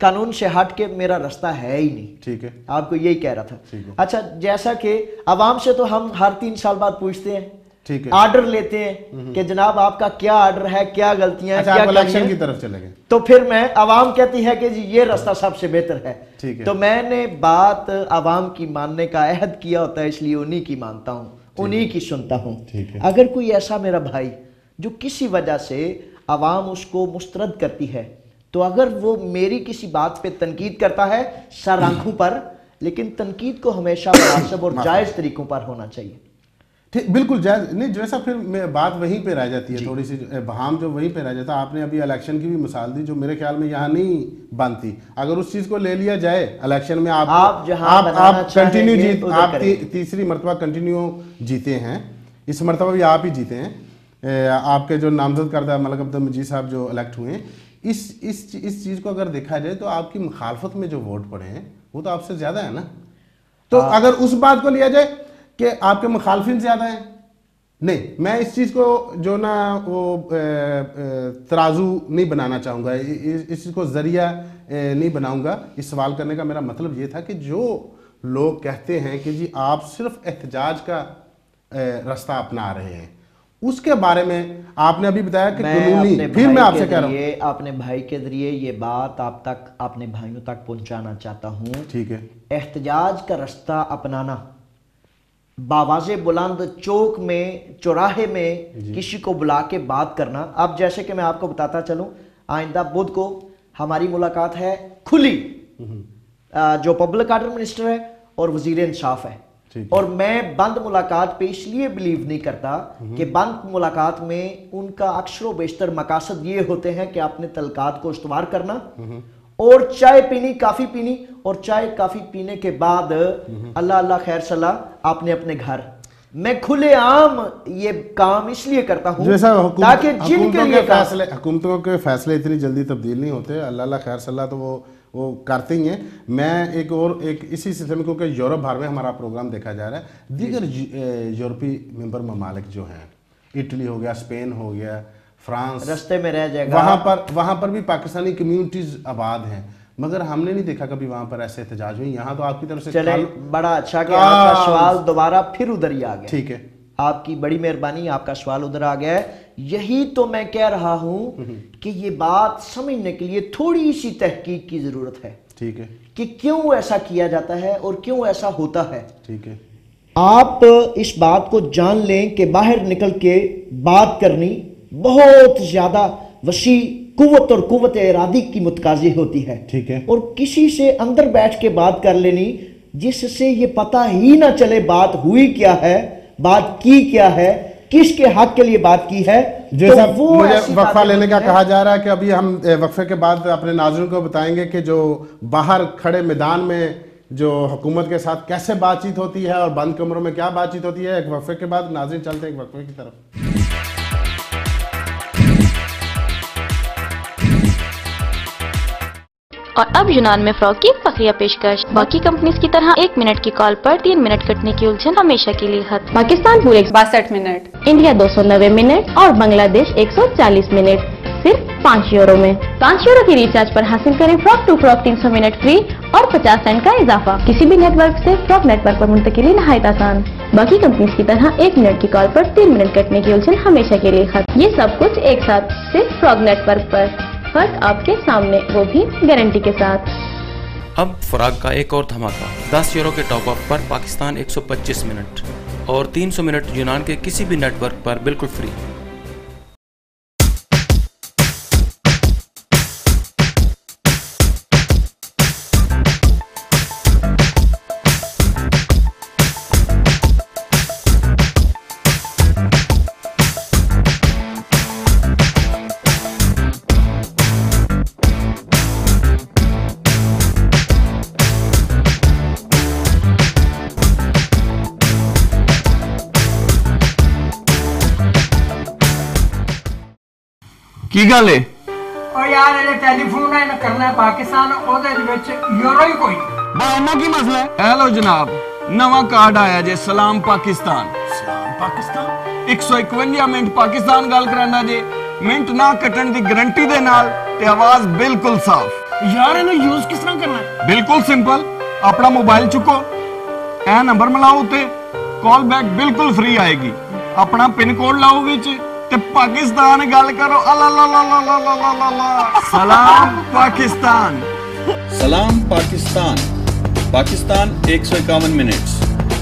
S18: कानून से हट के मेरा रास्ता है ही नहीं।
S8: ठीक है,
S18: आपको यही कह रहा था। अच्छा, जैसा कि अवाम से तो हम हर 3 साल बाद पूछते हैं,
S8: ठीक है,
S18: आर्डर लेते हैं कि जनाब आपका क्या आर्डर है, क्या गलतियां हैं, क्या
S8: इलेक्शन की तरफ चले गए।
S18: तो फिर मैं अवाम कहती है कि जी ये रास्ता सबसे बेहतर है।
S8: ठीक है।
S18: तो मैंने बात अवाम की मानने का अहद किया होता है, इसलिए उन्हीं की मानता हूँ, उन्हीं की सुनता हूँ। अगर कोई ऐसा मेरा भाई जो किसी वजह से अवाम उसको मुस्तरद करती है, तो अगर वो मेरी किसी बात पे तनकीद करता है सर आंखों पर, लेकिन तनकीद को हमेशा मुनासिब और जायज़ तरीकों पर होना चाहिए।
S8: ठीक, बिल्कुल जायज़ नहीं। जैसा फिर बात वहीं पे रह जाती है, थोड़ी सी बहाम जो वहीं पे रह जाता है। आपने अभी इलेक्शन की भी मिसाल दी जो मेरे ख्याल में यहाँ नहीं बनती। अगर उस चीज़ को ले लिया जाए इलेक्शन में, आप कंटिन्यू जीत, आप तीसरी मरतबा कंटिन्यू जीते हैं, इस मरतबा भी आप ही जीते हैं। आपके जो नामजद करदा मलिक अब्दुल मजीद साहब जो इलेक्ट हुए हैं, इस चीज़ को अगर देखा जाए तो आपकी मुखालफत में जो वोट पड़े हैं वो तो आपसे ज़्यादा है ना। तो अगर उस बात को लिया जाए कि आपके मुखालफिन ज़्यादा हैं, नहीं, मैं इस चीज़ को जो ना वो तराजू नहीं बनाना चाहूँगा, इस चीज़ को ज़रिया नहीं बनाऊँगा। इस सवाल करने का मेरा मतलब ये था कि जो लोग कहते हैं कि जी आप सिर्फ एहतजाज का रास्ता अपना रहे हैं, उसके बारे में आपने अभी बताया कि कानूनी, फिर मैं आपसे कह रहा हूँ,
S18: अपने भाई के जरिए ये बात आप तक, अपने भाइयों तक पहुंचाना चाहता हूँ।
S8: ठीक है।
S18: एहतजाज का रास्ता अपनाना, बावाज़े बुलंद चौक में, चौराहे में किसी को बुला के बात करना। अब जैसे कि मैं आपको बताता चलूँ, आइंदा बुध को हमारी मुलाकात है खुली, जो पब्लिक आर्डर मिनिस्टर है और वजीर इंसाफ है। और मैं बंद मुलाकात पे इसलिए बिलीव नहीं करता कि बंद मुलाकात में उनका अक्सर बेशतर मकासद ये होते हैं कि अपने तलकात को इस्तवार करना और चाय पीनी, काफी पीनी, और चाय काफी पीने के बाद अल्लाह अल्लाह खैर सलाह अपने अपने घर। मैं खुले आम ये काम इसलिए करता हूँ ताकि जिनके लिए
S8: हुकूमतों के फैसले इतनी जल्दी तब्दील नहीं होते, अल्लाह अल्लाह खैर सलाह तो वो करते ही हैं। मैं एक इसी सिलसिले में, क्योंकि यूरोप भर में हमारा प्रोग्राम देखा जा रहा है, दीगर यूरोपीय मेंबर ममालिक जो हैं, इटली हो गया, स्पेन हो गया, फ्रांस,
S18: रास्ते में रह जाएगा,
S8: वहाँ पर भी पाकिस्तानी कम्युनिटीज़ आबाद हैं, मगर हमने नहीं देखा कभी वहाँ पर ऐसे एहतजाज हुए। यहाँ तो आपकी तरफ से
S18: चले, बड़ा अच्छा कि आपका सवाल दोबारा फिर उधर ही आ गया।
S8: ठीक है,
S18: आपकी बड़ी मेहरबानी, आपका सवाल उधर आ गया है। यही तो मैं कह रहा हूं कि ये बात समझने के लिए थोड़ी सी तहकीक की जरूरत है।
S8: ठीक है,
S18: कि क्यों ऐसा किया जाता है और क्यों ऐसा होता है।
S8: ठीक है,
S18: आप इस बात को जान लें कि बाहर निकल के बात करनी बहुत ज्यादा वसी कुव्वत और कुव्वत इरादी की मुतकाजी होती है।
S8: ठीक है,
S18: और किसी से अंदर बैठ के बात कर लेनी जिससे ये पता ही ना चले बात हुई क्या है, बात की क्या है, किसके हक के लिए बात की है।
S8: जैसा तो मुझे वक्फा लेने का कहा जा रहा है कि अभी हम वक्फे के बाद अपने नाज़रीन को बताएंगे कि जो बाहर खड़े मैदान में जो हुकूमत के साथ कैसे बातचीत होती है और बंद कमरों में क्या बातचीत होती है। एक वक्फे के बाद नाज़रीन चलते हैं एक वक्फे की तरफ।
S4: और अब यूनान में फ्रॉक की बखिया पेशकश। बाकी कंपनीज की तरह 1 मिनट की कॉल पर 3 मिनट कटने की उलझन हमेशा के लिए खत्म।
S5: पाकिस्तान पूरे
S7: 62 मिनट,
S5: इंडिया 290 मिनट और बांग्लादेश 140 मिनट सिर्फ 5 यूरो में। 5 यूरो की रिचार्ज पर हासिल करें फ्रॉक टू फ्रॉक 300 मिनट फ्री और 50 सेंट का इजाफा। किसी भी नेटवर्क से फ्रॉक नेटवर्क पर मुंतकिली नहायत आसान। बाकी कंपनीज की तरह 1 मिनट की कॉल पर 3 मिनट कटने की उलझन हमेशा के लिए खत्म। ये सब कुछ एक साथ सिर्फ फ्रॉक नेटवर्क पर, फर्क आपके सामने, वो भी गारंटी के साथ।
S6: अब फराग का एक और धमाका। 10 यूरो के टॉप अप पर पाकिस्तान 125 मिनट और 300 मिनट यूनान के किसी भी नेटवर्क पर बिल्कुल फ्री।
S1: ਕੀ ਗੱਲ ਏ?
S2: ਉਹ ਯਾਰ ਇਹ ਟੈਲੀਫੋਨ ਹੈ ਨਾ ਕਰਨਾ ਹੈ ਪਾਕਿਸਤਾਨ, ਉਹਦੇ ਵਿੱਚ ਯੂਰੋ ਹੀ ਕੋਈ
S1: ਬਾਹਨਾ ਕੀ ਮਸਲਾ ਹੈ? ਇਹ ਲੋ ਜਨਾਬ, ਨਵਾਂ ਕਾਰਡ ਆਇਆ ਜੇ ਸਲਾਮ ਪਾਕਿਸਤਾਨ। ਸਲਾਮ ਪਾਕਿਸਤਾਨ 151 ਮਿੰਟ ਪਾਕਿਸਤਾਨ ਗੱਲ ਕਰਾਂਦਾ ਜੇ, ਮਿੰਟ ਨਾ ਕੱਟਣ ਦੀ ਗਾਰੰਟੀ ਦੇ ਨਾਲ ਤੇ ਆਵਾਜ਼ ਬਿਲਕੁਲ ਸਾਫ਼।
S13: ਯਾਰ ਇਹਨੂੰ ਯੂਜ਼ ਕਿਸ ਤਰ੍ਹਾਂ ਕਰਨਾ ਹੈ?
S1: ਬਿਲਕੁਲ ਸਿੰਪਲ, ਆਪਣਾ ਮੋਬਾਈਲ ਚੁੱਕੋ, ਇਹ ਨੰਬਰ ਮਿਲਾਓ ਉੱਤੇ, ਕਾਲ ਬੈਕ ਬਿਲਕੁਲ ਫ੍ਰੀ ਆਏਗੀ। ਆਪਣਾ ਪਿਨ ਕੋਡ ਲਾਓ ਵਿੱਚ ਤੇ ਪਾਕਿਸਤਾਨ ਗੱਲ ਕਰੋ। सलाम पाकिस्तान।
S3: सलाम Pakistan. Pakistan 151 minutes.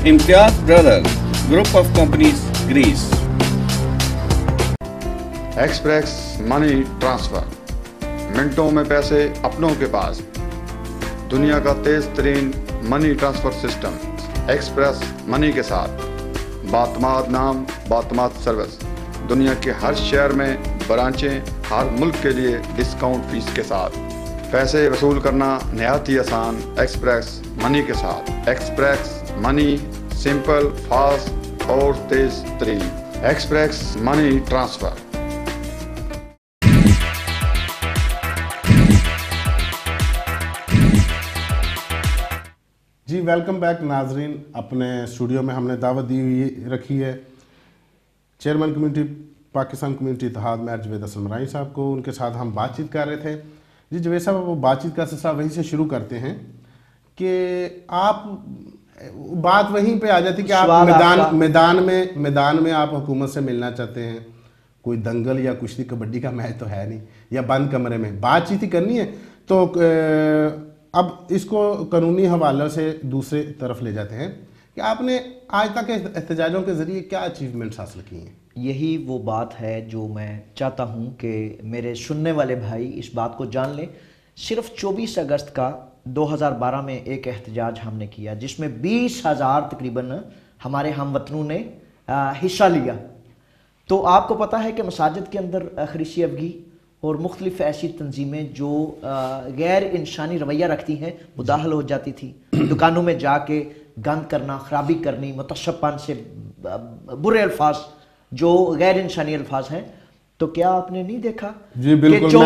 S3: Imtiaz brother, group of companies, Greece.
S17: Express money transfer, मिनटों में पैसे अपनों के पास। दुनिया का तेज तरीन money transfer system express money के साथ। बातमाद नाम, बातमाद सर्विस। दुनिया के हर शहर में ब्रांचें, हर मुल्क के लिए डिस्काउंट फीस के साथ। पैसे वसूल करना नहायत ही आसान एक्सप्रेस मनी के साथ। एक्सप्रेस मनी, सिंपल, फास्ट और तेज तरीन एक्सप्रेस मनी ट्रांसफर।
S8: जी वेलकम बैक नाजरीन। अपने स्टूडियो में हमने दावत दी हुई रखी है चेयरमैन कम्युनिटी पाकिस्तान कम्युनिटी इत्तेहाद में जवेद असलमराई साहब को। उनके साथ हम बातचीत कर रहे थे। जी जवेद साहब, वो बातचीत का सिलसिला वहीं से शुरू करते हैं कि आप बात वहीं पे आ जाती कि आप मैदान में आप हुकूमत से मिलना चाहते हैं। कोई दंगल या कुश्ती कबड्डी का मैच तो है नहीं, या बंद कमरे में बातचीत ही करनी है। तो अब इसको कानूनी हवाले से दूसरे तरफ ले जाते हैं कि आपने आज तक एहतजाजों के ज़रिए क्या अचीवमेंट्स हासिल की हैं?
S18: यही वो बात है जो मैं चाहता हूँ कि मेरे सुनने वाले भाई इस बात को जान लें। सिर्फ 24 अगस्त का 2012 में एक एहतजाज हमने किया जिसमें 20,000 तकरीबन हमारे हमवतनों ने हिस्सा लिया। तो आपको पता है कि मसाजिद के अंदर खरीसी अफगी और मुख्तलिफ ऐसी तंजीमें जो गैर इंसानी रवैया रखती हैं वो दाखिल हो जाती थी। दुकानों में जाके गंद करना, खराबी करनी, मुतशब्बन से बुरे अल्फाज जो गैर इंसानी अल्फाज हैं। तो क्या आपने नहीं देखा?
S8: जी बिल्कुल, मैं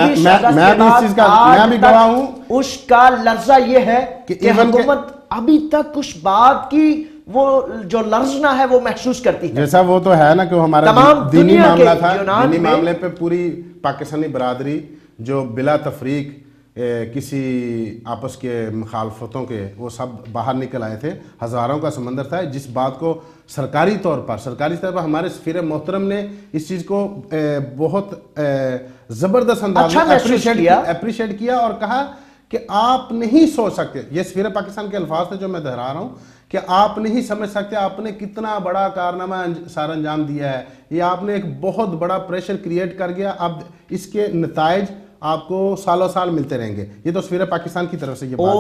S8: भी इस चीज का मैं भी गवाह हूं।
S18: उसका लर्जा ये है कि हुकूमत अभी तक उस बात की वो जो लर्जना है वो महसूस करती है।
S8: जैसा वो तो है ना कि हमारा दीनी मामला था, दीनी मामले पे पूरी पाकिस्तानी बरादरी जो बिला तफरीक किसी आपस के मुखालफतों के वो सब बाहर निकल आए थे। हज़ारों का समंदर था। जिस बात को सरकारी तौर पर हमारे सफीर मोहतरम ने इस चीज़ को बहुत ज़बरदस्त अंदाज में अप्रिशिएट किया और कहा कि आप नहीं सोच सकते, ये सफीर पाकिस्तान के अल्फाज थे जो मैं दोहरा रहा हूँ, कि आप नहीं समझ सकते आपने कितना बड़ा कारनामा सार अंजाम दिया है। ये आपने एक बहुत बड़ा प्रेशर क्रिएट कर गया। अब इसके नताइज आपको सालों साल मिलते रहेंगे। ये तो सफीर पाकिस्तान की तरफ से ये बात है।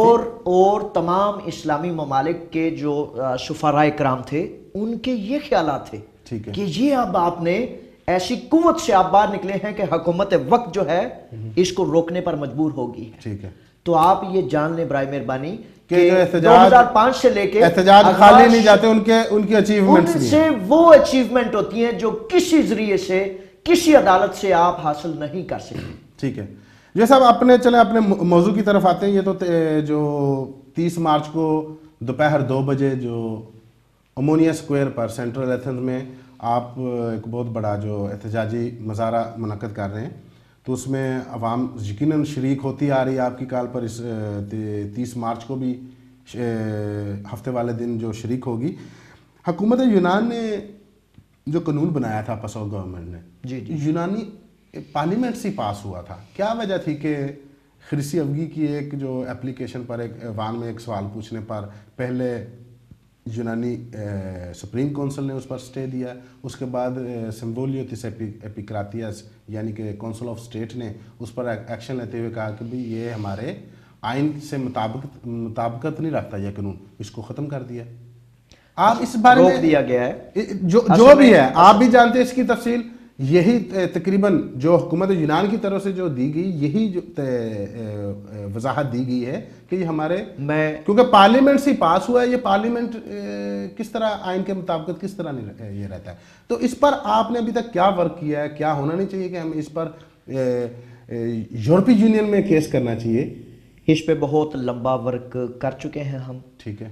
S18: और तमाम इस्लामी ममालिक के जो शुफराए कराम थे उनके ये ख्यालात थे, ठीक है, कि ये अब आपने ऐसी कुव्वत से आप बाहर निकले हैं कि हुकूमत वक्त जो है इसको रोकने पर मजबूर होगी।
S8: ठीक है,
S18: तो आप ये जान लें बराए मेहरबानी
S8: कि
S18: 2005 से लेके
S8: एहतजाज खाली नहीं जाते, उनकी अचीवमेंट्स भी
S18: उनसे वो अचीवमेंट होती हैं जो किसी जरिए से किसी अदालत से आप हासिल नहीं कर सकते।
S8: ठीक है, جو صاحب اپنے چلیں اپنے موضوع کی طرف آتے ہیں. یہ تو جو 30 مارچ کو دوپہر 2 بجے جو امونیا اسکوائر پر سینٹرل ایتھنز میں آپ ایک بہت بڑا جو احتجاجی مظاہرہ منعقد کر رہے ہیں, تو اس میں عوام یقیناً شریک ہوتی آ رہی ہے آپ کی کال پر. اس 30 مارچ کو بھی ہفتے والے دن جو شریک ہوگی. حکومت یونان نے جو قانون بنایا تھا پاسو گورنمنٹ نے,
S18: جی
S8: یونانی پارلیمنٹ سے پاس ہوا تھا, کیا وجہ تھی کہ خرسی افگی کی ایک جو اپلیکیشن پر ایک ایوان میں ایک سوال پوچھنے پر پہلے یونانی سپریم کونسل نے اس پر سٹے دیا, اس کے بعد سمبولیوتس ایپیکراتیاس یعنی کہ کونسل آف اسٹیٹ نے اس پر ایکشن لیتے ہوئے کہا کہ بھی یہ ہمارے آئین سے مطابقت نہیں رکھتا یہ قانون, اس کو ختم کر دیا. آپ اس بارے میں
S18: روک دیا گیا ہے
S8: جو بھی ہے, آپ بھی جانتے ہیں اس کی تفصیل. یہی تقریباً جو حکومت یونان کی طرف سے جو دی گئی, یہی جو وضاحت دی گئی ہے کہ یہ ہمارے کیونکہ پارلیمنٹ سے پاس ہوا ہے, یہ پارلیمنٹ کس طرح آئین کے مطابقت کس طرح نہیں یہ رہتا ہے. تو اس پر آپ نے ابھی تک کیا ورک کیا ہے, کیا ہونا نہیں چاہیے کہ ہم اس پر یورپی یونین میں کیس کرنا چاہیے؟
S18: اس پہ بہت لمبا ورک کر چکے ہیں ہم.
S8: ٹھیک ہے,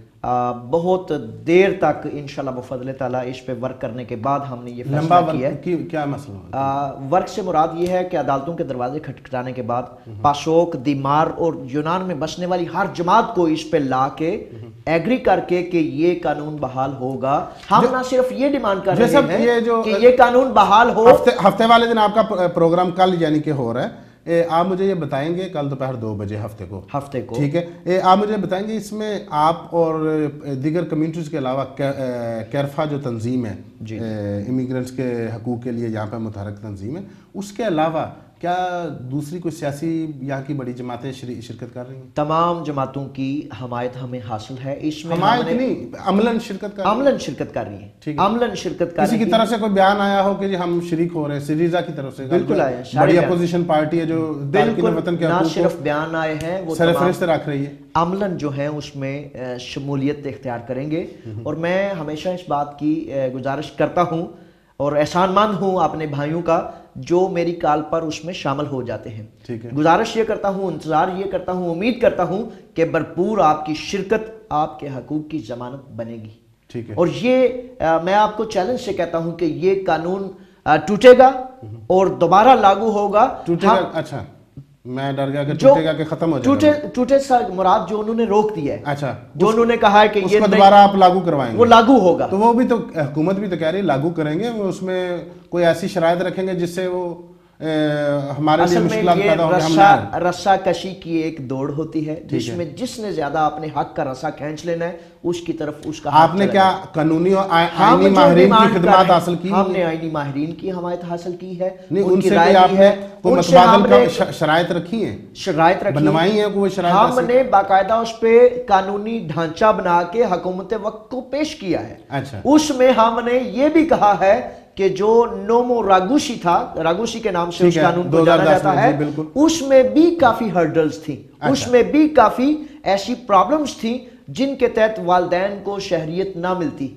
S18: بہت دیر تک انشاءاللہ بفضل تعالیٰ اس پہ ورک کرنے کے بعد ہم نے یہ فیصلہ کیا ہے.
S8: کیا مسئلہ
S18: ورک سے مراد یہ ہے کہ عدالتوں کے دروازے کھٹکھٹانے کے بعد پاسوک, دیمار اور یونان میں بسنے والی ہر جماعت کو اس پہ لا کے ایگری کر کے کہ یہ قانون بحال ہوگا. ہم نہ صرف یہ ڈیمانڈ کر رہے ہیں کہ یہ قانون بحال ہو.
S8: ہفتے والے دن آپ کا پروگرام کل یعنی کہ ہو رہا ہے, آپ مجھے یہ بتائیں گے کل دوپہر 2 بجے ہفتے کو ٹھیک ہے, آپ مجھے بتائیں گے اس میں آپ اور دیگر کمیونٹیز کے علاوہ کیرفا جو تنظیم ہے امیگرنٹس کے حقوق کے لیے یہاں پہ متحرک تنظیم ہے, اس کے علاوہ کیا دوسری کوئی سیاسی یہاں کی بڑی جماعتیں شرکت کر رہی ہیں؟
S18: تمام جماعتوں کی حمایت ہمیں حاصل ہے. اس میں
S8: حمایت نہیں, عملاً شرکت
S18: کر رہی ہیں. عملاً شرکت کر رہی ہیں.
S8: کسی کی طرف سے کوئی بیان آیا ہو کہ جی ہم شریک ہو رہے ہیں؟ سریزا کی طرف سے
S18: بالکل آئے ہیں,
S8: بڑی اپوزیشن پارٹی ہے جو
S18: بالکل
S8: وطن کے
S18: نہ
S8: حقوق
S18: صرف بیان آئے ہیں, وہ
S8: سرفرست رکھ رہی ہے,
S18: عملاً جو ہیں اس میں شمولیت اختیار کریں گے. اور میں ہمیشہ اس بات کی گزارش کرتا ہوں اور احسان مند ہوں اپنے بھائیوں کا جو میری کال پر اس میں شامل ہو جاتے ہیں. گزارش یہ کرتا ہوں, انتظار یہ کرتا ہوں, امید کرتا ہوں کہ بھرپور آپ کی شرکت آپ کے حقوق کی ضمانت بنے گی. اور یہ میں آپ کو چیلنج سے کہتا ہوں کہ یہ قانون ٹوٹے گا اور دوبارہ لاگو ہوگا.
S8: اچھا, میں ڈر گیا کہ ٹوٹے گا کہ ختم ہو جائے گا.
S18: ٹوٹے سا مراد جو انہوں نے روک دیا ہے,
S8: اچھا
S18: جو انہوں نے کہا ہے کہ یہ
S8: دوبارہ آپ لاگو کروائیں گے,
S18: وہ لاگو ہوگا.
S8: تو وہ بھی تو حکومت بھی تو کہہ رہی لاگو کریں گے, وہ اس میں کوئی ایسی شرائط رکھیں گے جس سے وہ ہمارے لیے مشکلات پیدا ہوں.
S18: رسا کشی کی ایک دوڑ ہوتی ہے جس میں جس نے زیادہ اپنے حق کا رسا کھینچ لینا ہے اس کی طرف اس کا.
S8: آپ نے کیا قانونی اور آئینی ماہرین کی خدمات حاصل کی؟
S18: ہم نے آئینی ماہرین کی حمایت حاصل کی ہے.
S8: ان سے آپ نے کوئی متبادل کا شرائط رکھی ہیں؟
S18: شرائط رکھی
S8: بنوائی ہیں کوئی شرائط؟
S18: ہم نے باقاعدہ اس پہ قانونی ڈھانچہ بنا کے حکومت وقت کو پیش کیا ہے.
S8: اچھا,
S18: اس میں ہم نے یہ بھی کہا ہے کہ جو نومو راگوشی تھا, راگوشی کے نام سے اس قانون کو جانا جاتا ہے, اس میں بھی کافی ہرڈلز تھیں, اس میں بھی کافی ایسی پرابلمز تھیں جن کے تحت والدین کو شہریت نہ ملتی.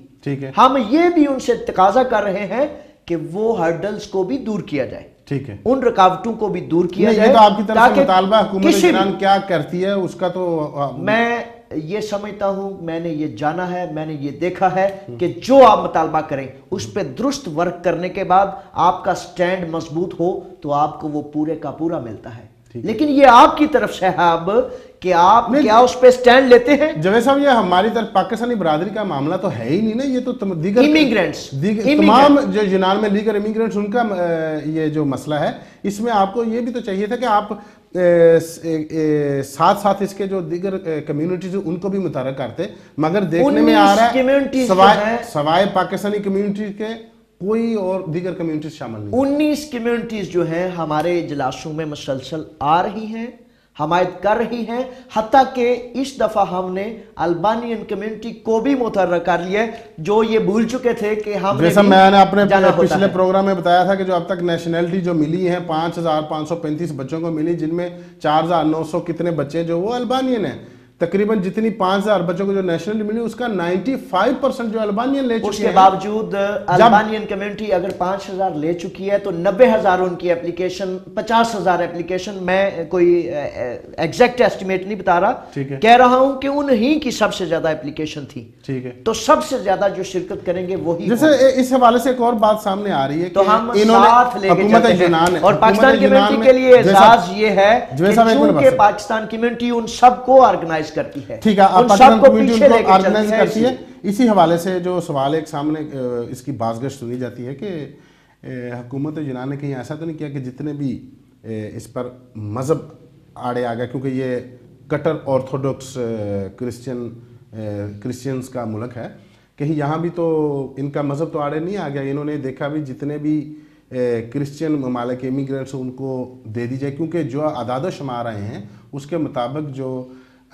S18: ہم یہ بھی ان سے تقاضا کر رہے ہیں کہ وہ ہرڈلز کو بھی دور کیا جائے.
S8: ٹھیک ہے,
S18: ان رکاوٹوں کو بھی دور کیا جائے.
S8: یہ تو آپ کی طرف سے مطالبہ حکومت ایران کیا کرتی ہے اس کا تو
S18: میں یہ سمجھتا ہوں, میں نے یہ جانا ہے, میں نے یہ دیکھا ہے کہ جو آپ مطالبہ کریں اس پہ درست ورک کرنے کے بعد آپ کا سٹینڈ مضبوط ہو تو آپ کو وہ پورے کا پورا ملتا ہے. لیکن یہ آپ کی طرف سے ہے اب کہ آپ کیا اس پہ سٹینڈ لیتے ہیں.
S8: جوید صاحب, یہ ہماری طرف پاکستانی برادری کا معاملہ تو ہے ہی نہیں نا, یہ تو دیگر
S18: امیگرینٹس,
S8: تمام جو یونان میں لیگر امیگرینٹس ان کا یہ جو مسئلہ ہے, اس میں آپ کو یہ بھی تو چاہیے تھا کہ آپ ساتھ ساتھ اس کے جو دیگر کمیونٹیز ہیں ان کو بھی متحرک کرتے, مگر دیکھنے میں آ رہا ہے سوائے پاکستانی کمیونٹی کے کوئی اور دیگر کمیونٹیز شامل نہیں.
S18: 19 کمیونٹیز جو ہیں ہمارے اجلاسوں میں مسلسل آ رہی ہیں, حمایت کر رہی ہیں, حتیٰ کہ اس دفعہ ہم نے البانین کمیونٹی کو بھی متحرک کر لیا ہے جو یہ بھول چکے تھے کہ ہم
S8: جیسا میں نے اپنے پچھلے پروگرام میں بتایا تھا کہ جو اب تک نیشنلٹی جو ملی ہیں 5535 بچوں کو ملی, جن میں 4900 کتنے بچے جو وہ البانین ہیں. तकरीबन जितनी 5000 बच्चों को जो नेशनल मिली उसका 95% जो अल्बानियन ले चुके हैं।
S18: उसके बावजूद अल्बानियन कम्युनिटी अगर 5000 ले चुकी है तो 90,000 उनकी एप्लीकेशन, 50,000 एप्लीकेशन, मैं कोई एग्जैक्ट एस्टिमेट नहीं बता रहा, कह रहा हूं कि उन्हीं की सबसे ज्यादा एप्लीकेशन थी।
S8: ठीक है,
S18: तो सबसे ज्यादा जो शिरकत करेंगे वही।
S8: जैसे इस हवाले से एक और बात सामने आ रही है
S18: तो हम साथ लेके चलते हैं और पाकिस्तान कम्युनिटी के लिए एजाज ये है कि पाकिस्तान कम्युनिटी उन सबको ऑर्गेनाइज करती है।
S8: ठीक है, पाकिस्तान कम्युनिटी उनको ऑर्गेनाइज करती है। इसी हवाले से जो सवाल एक सामने इसकी बाज़गश्त सुनी जाती है कि हुकूमत यूनान ने कहीं ऐसा तो नहीं किया कि जितने भी इस पर मज़हब आड़े आ गया, क्योंकि ये कट्टर ऑर्थोडॉक्स क्रिश्चियंस का मुल्क है, कहीं यहाँ भी तो इनका मज़हब तो आड़े नहीं आ गया। इन्होंने देखा भी जितने भी क्रिश्चियन ममालिक इमिग्रेंट्स उनको दे दी जाए, क्योंकि जो आदाद शुमार आए हैं उसके मुताबिक जो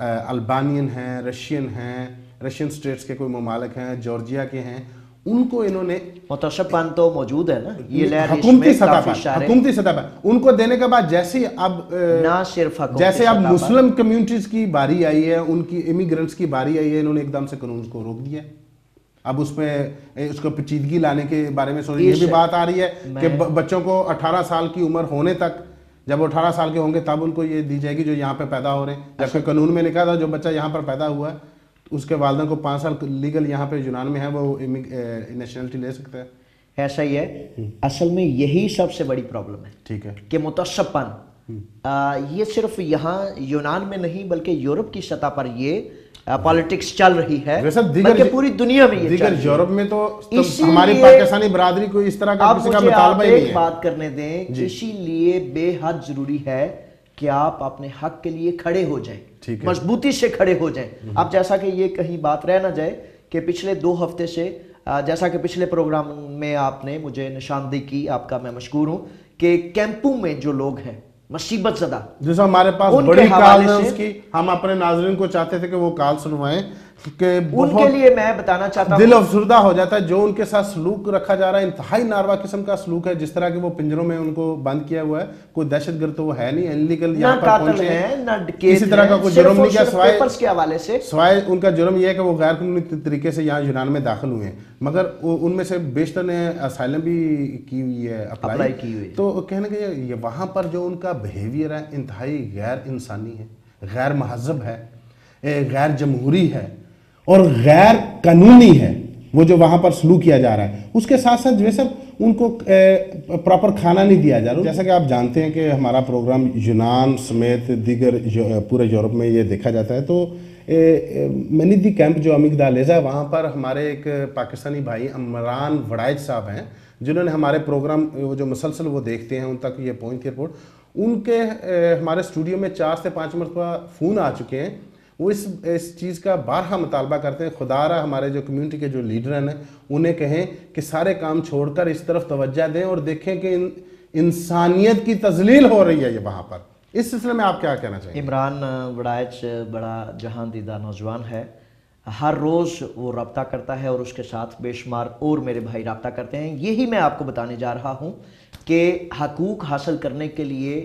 S8: अल्बानियन हैं, रशियन हैं, रशियन स्टेट्स के कोई ममालिक हैं, जॉर्जिया के हैं, उनको इन्होंने
S18: मुतशब्बन तो मौजूद है ना, ये
S8: हुकूमती सतह पर उनको देने के बाद जैसे अब
S18: ना सिर्फ
S8: जैसे अब मुस्लिम कम्युनिटीज की बारी आई है, उनकी इमिग्रेंट्स की बारी आई है, इन्होंने एकदम से कानून को रोक दिया। अब उसमें उसको पेचीदगी लाने के बारे में ये भी बात आ रही है कि बच्चों को 18 साल की उम्र होने तक, जब वो 18 साल के होंगे तब उनको ये दी जाएगी जो यहाँ पे पैदा हो रहे हैं। जबकि कानून में लिखा था जो बच्चा यहाँ पर पैदा हुआ है उसके वालिदैन को 5 साल लीगल यहाँ पे यूनान में है वो नेशनलिटी ले सकता है।
S18: ऐसा ही है, असल में यही सबसे बड़ी प्रॉब्लम है।
S8: ठीक है,
S18: कि मुतशब्बन ये सिर्फ यहाँ यूनान में नहीं बल्कि यूरोप की सतह पर ये पॉलिटिक्स चल रही है, बल्कि पूरी दुनिया में ये चल रही है।
S8: यूरोप में तो हमारी पाकिस्तानी बरादरी को इस तरह का किसी का मुतालबा ही नहीं है।
S18: एक बात करने दें, इसीलिए बेहद जरूरी है कि आप अपने हक के लिए खड़े हो जाएं, मजबूती से खड़े हो जाएं। अब जैसा कि ये कहीं बात रह ना जाए कि पिछले 2 हफ्ते से, जैसा कि पिछले प्रोग्राम में आपने मुझे निशानदेही की, आपका मैं मशकूर हूं, कि कैंपों में जो लोग हैं मुसीबत ज़दा,
S8: जैसा हमारे पास बड़ी कॉल है उसकी, हम अपने नाज़रीन को चाहते थे कि वो कॉल सुनवाएं, कि
S18: उनके लिए मैं बताना चाहता हूं,
S8: दिल अफसुर्दा हो जाता है जो उनके साथ सलूक रखा जा रहा है। इंतहाई नारवा किस्म का सलूक है, जिस तरह के वो पिंजरों में उनको बंद किया हुआ है। कोई दहशतगर्द तो वो है नहीं, इनलीगल यहाँ पर पहुंचे हैं, किसी तरह का कोई जुर्म नहीं किया, सवाए उनका जुर्म यह है कि वो गैर कानूनी तरीके से यहाँ यूनान में दाखिल हुए हैं। मगर उनमें से बेशतर ने असाइलम भी की हुई है, अप्लाई की हुई है। तो कहने के वहाँ पर जो उनका बिहेवियर है इंतहाई गैर इंसानी है, गैर महजब है, गैर जमहूरी है और गैर कानूनी है। वो जो वहाँ पर सलूक किया जा रहा है, उसके साथ साथ जो है सब उनको प्रॉपर खाना नहीं दिया जा रहा। जैसा कि आप जानते हैं कि हमारा प्रोग्राम यूनान समेत दीगर पूरे यूरोप में ये देखा जाता है। तो मेनिदी कैंप जो अमिगदालेजा है, वहाँ पर हमारे एक पाकिस्तानी भाई इमरान वड़ाइच साहब हैं, जिन्होंने हमारे प्रोग्राम जो मुसलसल वो देखते हैं, उन तक ये पहुँच रिपोर्ट उनके हमारे स्टूडियो में 4 से 5 मरतबा फ़ोन आ चुके हैं। वो इस चीज़ का बारहा मुतालबा करते हैं, खुदारा हमारे जो कम्युनिटी के जो लीडर हैं उन्हें कहें कि सारे काम छोड़कर इस तरफ तवज्जो दें और देखें कि इंसानियत की तजलील हो रही है ये वहाँ पर। इस सिलसिले में आप क्या कहना चाहिए?
S18: इमरान वड़ाइच बड़ा जहां दीदा नौजवान है, हर रोज़ वो रब्ता करता है और उसके साथ बेशुमार और मेरे भाई रब्ता करते हैं। यही मैं आपको बताने जा रहा हूँ कि हकूक हासिल करने के लिए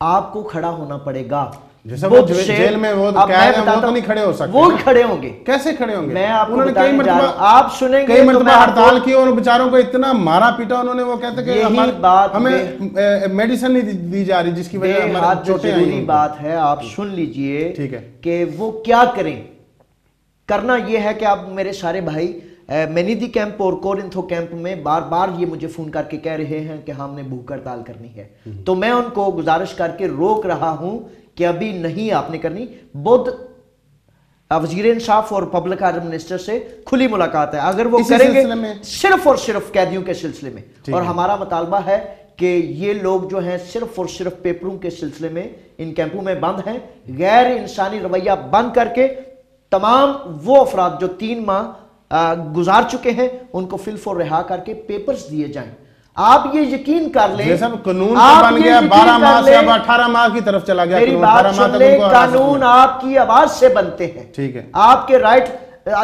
S18: आपको खड़ा होना पड़ेगा।
S8: जैसे वो जेल में वो कैद है, वो तो नहीं खड़े हो सकते।
S18: वो खड़े होंगे,
S8: कैसे खड़े होंगे?
S18: मैं आपको बताने जा रहा हूं, आप सुनेंगे।
S8: कई मरतबा हड़ताल की और बेचारों को इतना मारा पीटा उन्होंने, वो कहते कि हमें मेडिसिन नहीं दी जा रही जिसकी वजह हमारी चोटें आई हैं।
S18: बात है, आप सुन लीजिए।
S8: ठीक है,
S18: कि वो क्या करें। करना ये है कि आप मेरे सारे भाई मेनिदी कैंप और कोरिंथो कैंप में बार बार ये मुझे फोन करके कह रहे हैं कि हमने भूख हड़ताल करनी है, तो मैं उनको गुजारिश करके रोक रहा हूं कि अभी नहीं आपने करनी। बुध वजीर इंसाफ और पब्लिक आर्डर मिनिस्टर से खुली मुलाकात है, अगर वो करेंगे सिर्फ और सिर्फ कैदियों के सिलसिले में। और हमारा मुतालबा है कि ये लोग जो हैं सिर्फ और सिर्फ पेपरों के सिलसिले में इन कैंपों में बंद हैं। गैर इंसानी रवैया बंद करके तमाम वो अफराद जो 3 माह गुजार चुके हैं उनको फिलफोर रिहा करके पेपर्स दिए जाएं। आप ये यकीन कर लें,
S8: कानून बन गया 12 माह से अब 18 माह की तरफ चला गया।
S18: मेरी बात सुन लें, कानून आपकी आवाज से बनते हैं।
S8: ठीक है,
S18: आपके राइट।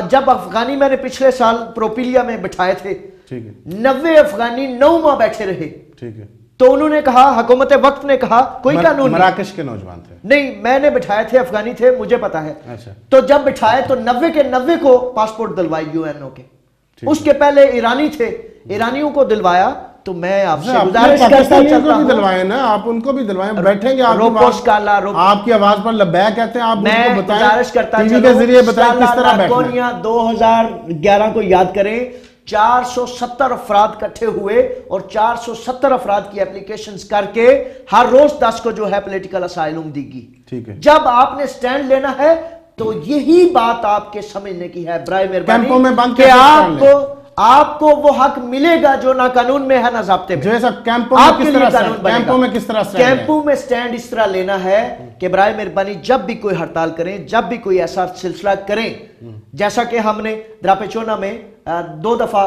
S18: जब अफगानी मैंने पिछले साल प्रोपिलिया में बिठाए थे,
S8: ठीक है,
S18: 90 अफगानी 9 माह बैठे रहे।
S8: ठीक है,
S18: तो उन्होंने कहा, हुकूमत वक्त ने कहा कोई कानून
S8: मराकश के नौजवान थे?
S18: नहीं, मैंने बिठाए थे, अफगानी थे, मुझे पता है।
S8: अच्छा।
S18: तो जब बिठाए तो 90 के 90 को पासपोर्ट दिलवाए यूएनओ के। उसके पहले ईरानी थे, ईरानियों को दिलवाया। तो मैं आपसे गुजारिश करता चलता हूं,
S8: दिलवाए ना, आप उनको भी दिलवाएं, बैठेंगे आपकी आवाज पर लब्बैक कहते हैं, आप
S18: मैं गुजारिश करता
S8: टीवी के जरिए बताएं किस तरह बैठना है।
S18: 2011 को याद करें, 470 अफराद इकट्ठे हुए और 470 अफराद की एप्लीकेशंस करके हर रोज 10 को जो है पॉलिटिकल असाइलम देगी।
S8: ठीक है।
S18: जब आपने स्टैंड लेना है तो यही बात आपके समझने की है, बराए मेहरबानी कि आपको वो हक मिलेगा जो ना कानून में है ना ज़ाब्ते में।
S8: जो सब कैंपों में किस तरह
S18: कैंपों में स्टैंड इस तरह लेना है कि बराए मेहरबानी जब भी कोई हड़ताल करें, जब भी कोई ऐसा सिलसिला करें, जैसा कि हमने द्रापेचोना में 2 दफा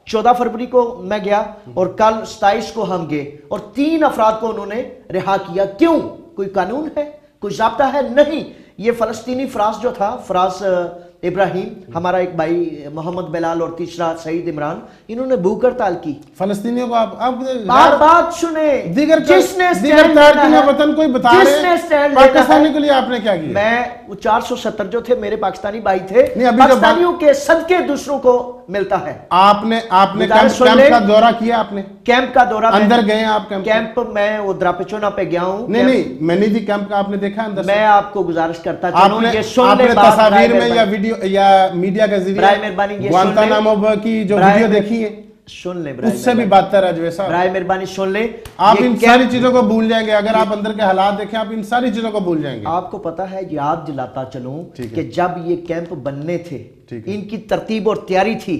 S18: 14 फरवरी को मैं गया और कल 27 को हम गए और 3 अफराद को उन्होंने रिहा किया। क्यों? कोई कानून है, कोई ज़ाब्ता है? नहीं। ये फलस्तीनी फराज जो था, फराज इब्राहिम, हमारा एक भाई मोहम्मद बिलाल और तीसरा सईद इमरान, इन्होंने भूख हड़ताल की।
S8: फलस्तीनियों को आप
S18: बात सुने,
S8: जिसने वतन कोई बता रहे पाकिस्तानी के लिए आपने क्या किया?
S18: मैं वो 470 जो थे मेरे पाकिस्तानी भाई थे, पाकिस्तानियों के सदके दूसरों को मिलता है।
S8: आपने कैंप का दौरा किया? आपने
S18: कैंप का दौरा,
S8: अंदर गए आप
S18: कैंप में वो द्रापेचोना पे गया हूँ।
S8: नहीं, मैंने भी कैंप का आपने देखा अंदर?
S18: मैं आपको गुजारिश करता चलूं, ये सुन ले
S8: तस्वीर में या वीडियो या मीडिया के जरिए गुआंतानामो की जो वीडियो देखी है,
S18: सुन ले,
S8: उससे भी बदतर है। जो ऐसा
S18: बराए मेहरबानी सुन ले,
S8: आप इन सारी चीजों को भूल जाएंगे। अगर आप अंदर के हालात देखें, आप इन सारी चीजों को भूल जाएंगे।
S18: आपको पता है, याद दिलाता चलूं कि जब ये कैंप बनने थे, इनकी तरतीब और तैयारी थी,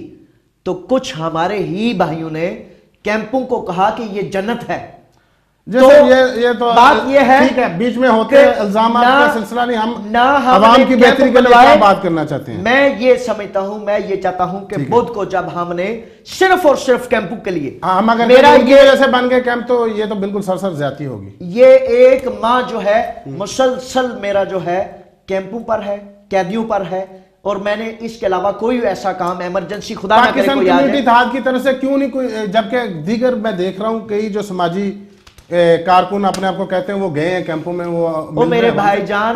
S18: तो कुछ हमारे ही भाइयों ने कैंपों को कहा कि ये जन्नत है।
S8: तो ये तो
S18: बात ये है,
S8: ठीक है, बीच में होते इल्जामात का सिलसिला नहीं, हम आवाम की बेहतरी के लिए क्या बात करना चाहते हैं।
S18: मैं ये समझता हूं, मैं ये चाहता हूं कि बुध को जब हमने सिर्फ और सिर्फ कैंपों के लिए,
S8: हम अगर मेरा ये वजह से बन गए कैंप, तो ये तो बिल्कुल सरसर ज्यादती होगी।
S18: ये एक माह जो है मुसलसल मेरा जो है कैंपों पर है, कैदियों पर है, और मैंने इसके अलावा कोई ऐसा काम इमरजेंसी खुदा ना करे कोई
S8: कम्युनिटी इत्तेहाद की तरफ से क्यों नहीं कोई, जबकि दीगर मैं देख रहा हूँ कई जो समाजी कारकुन अपने आप को कहते हैं वो गए हैं कैंपों में, वो
S18: मेरे भाईजान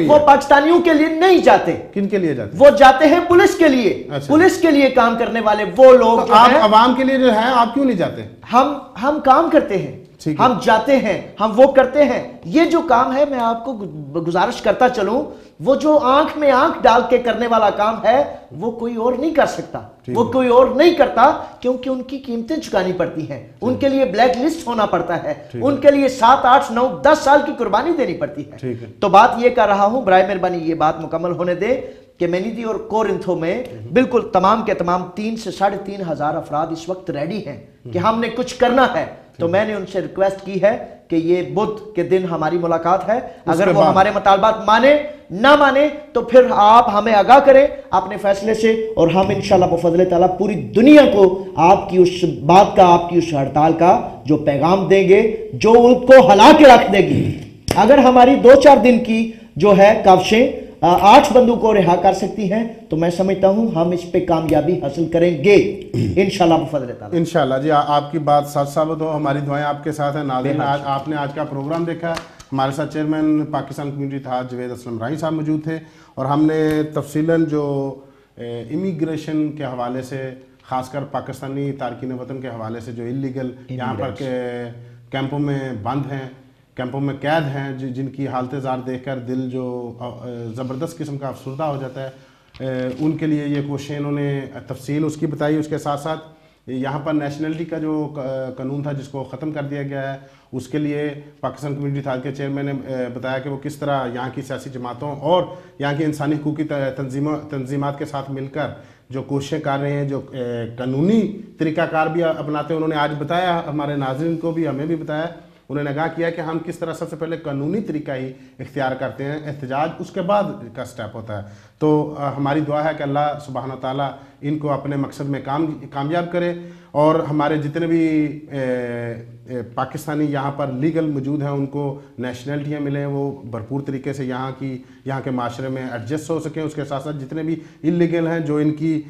S18: वो पाकिस्तानियों के लिए नहीं जाते।
S8: किन के लिए जाते?
S18: वो जाते हैं पुलिस के लिए। अच्छा। पुलिस के लिए काम करने वाले वो लोग
S8: तो आप अवाम के लिए जो है आप क्यों नहीं जाते?
S18: हम काम करते हैं, हम जाते हैं, हम वो करते हैं। ये जो काम है, मैं आपको गुजारिश करता चलूं, वो जो आंख में आंख डाल के करने वाला काम है, वो कोई और नहीं कर सकता, वो कोई और नहीं करता, क्योंकि उनकी कीमतें चुकानी पड़ती हैं, उनके लिए ब्लैक लिस्ट होना पड़ता है, उनके लिए 7, 8, 9, 10 साल की कुर्बानी देनी पड़ती है। तो बात ये कर रहा हूं, बराए मेहरबानी ये बात मुकम्मल होने दे कि मेनिदी और कोरिंथो में बिल्कुल तमाम के तमाम 3 से 3.5 हजार अफराद इस वक्त रेडी हैं कि हमने कुछ करना है। तो मैंने उनसे रिक्वेस्ट की है कि ये बुध के दिन हमारी मुलाकात है, अगर वो हमारे मुतालबात माने ना माने तो फिर आप हमें आगाह करें अपने फैसले से, और हम इंशाल्लाह बफज़ल ताला पूरी दुनिया को आपकी उस बात का, आपकी उस हड़ताल का जो पैगाम देंगे, जो उनको हला के रख देगी। अगर हमारी 2-4 दिन की जो है काविशें 8 बंदों को रिहा कर सकती हैं, तो मैं समझता हूं हम इस पे कामयाबी हासिल करेंगे इंशाल्लाह बफज़ल ताला।
S8: इंशाल्लाह जी, आपकी बात सच साबित हो, हमारी दुआएं आपके साथ हैं। नाज़रीन, आपने आज का प्रोग्राम देखा, हमारे साथ चेयरमैन पाकिस्तान कम्युनिटी इत्तेहाद जवेद असलम राही साहब मौजूद थे, और हमने तफसीलन जो इमिग्रेशन के हवाले से, ख़ासकर पाकिस्तानी तारकीन वतन के हवाले से जो इलीगल यहाँ पर कैंपों में बंद हैं, कैंपों में कैद हैं, जिनकी हालत ज़ार देखकर दिल जो ज़बरदस्त किस्म का अफसरदा हो जाता है, उनके लिए ये कोशिशें इन्होंने तफसील उसकी बताई। उसके साथ साथ यहाँ पर नेशनलिटी का जो कानून था जिसको ख़त्म कर दिया गया है, उसके लिए पाकिस्तान कम्युनिटी इत्तेहाद के चेयरमैन ने बताया कि वो किस तरह यहाँ की सियासी जमातों और यहाँ की इंसानी हुकूकी तंजीमात के साथ मिलकर जो कोशिशें कर रहे हैं, जो कानूनी तरीक़ाकार भी अपनाते हैं। उन्होंने आज बताया, हमारे नाज़रीन को भी, हमें भी बताया, उन्होंने आगाह किया कि हम किस तरह सबसे पहले कानूनी तरीका ही इख्तियार करते हैं, एहतजाज उसके बाद का स्टेप होता है। तो हमारी दुआ है कि अल्लाह सुब्हान तआला इनको अपने मकसद में कामयाब करे, اور ہمارے جتنے بھی پاکستانی یہاں پر لیگل موجود ہیں ان کو نیشنلٹیاں ملیں، وہ بھرپور طریقے سے یہاں کے معاشرے میں ایڈجسٹ ہو سکیں. اس کے ساتھ ساتھ جتنے بھی انلیگل ہیں جو ان کی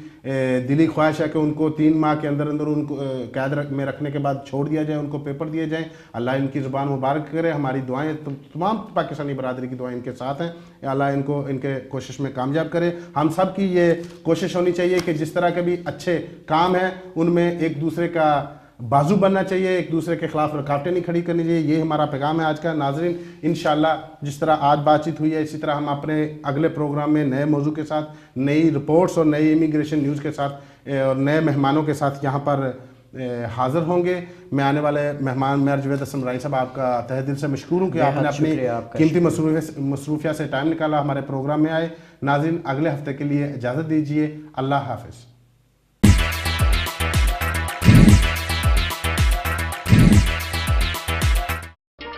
S8: دلی خواہش ہے کہ ان کو 3 ماہ کے اندر ان کو قید میں رکھنے کے بعد چھوڑ دیا جائے، ان کو پیپر دیے جائیں. اللہ ان کی زبان مبارک کرے. ہماری دعائیں تمام پاکستانی برادری کی دعائیں ان کے ساتھ ہیں. اللہ ان کو ان کے کوشش میں کامیاب کرے. ہم سب کی یہ کوشش ہونی چاہیے کہ جس طرح کے بھی اچھے کام ہیں ان میں ایک دوسرے کا بازو بننا چاہیے، ایک دوسرے کے خلاف رکاوٹیں نہیں کھڑی کرنی چاہیے. یہ ہمارا پیغام ہے آج کا. ناظرین انشاءاللہ جس طرح آج بات چیت ہوئی ہے اسی طرح ہم اپنے اگلے پروگرام میں نئے موضوع کے ساتھ، نئی رپورٹس اور نئی امیگریشن نیوز کے ساتھ اور نئے مہمانوں کے ساتھ یہاں پر حاضر ہوں گے. میں آنے والے مہمان میئر جوید حسن رائی صاحب آپ کا تہہ دل سے مشکور ہوں کہ آپ نے اپنی قیمتی مصروفیات سے ٹائم نکالا، ہمارے پروگرام میں آئے. ناظرین اگلے ہفتے کے لیے اجازت دیجیے. اللہ حافظ.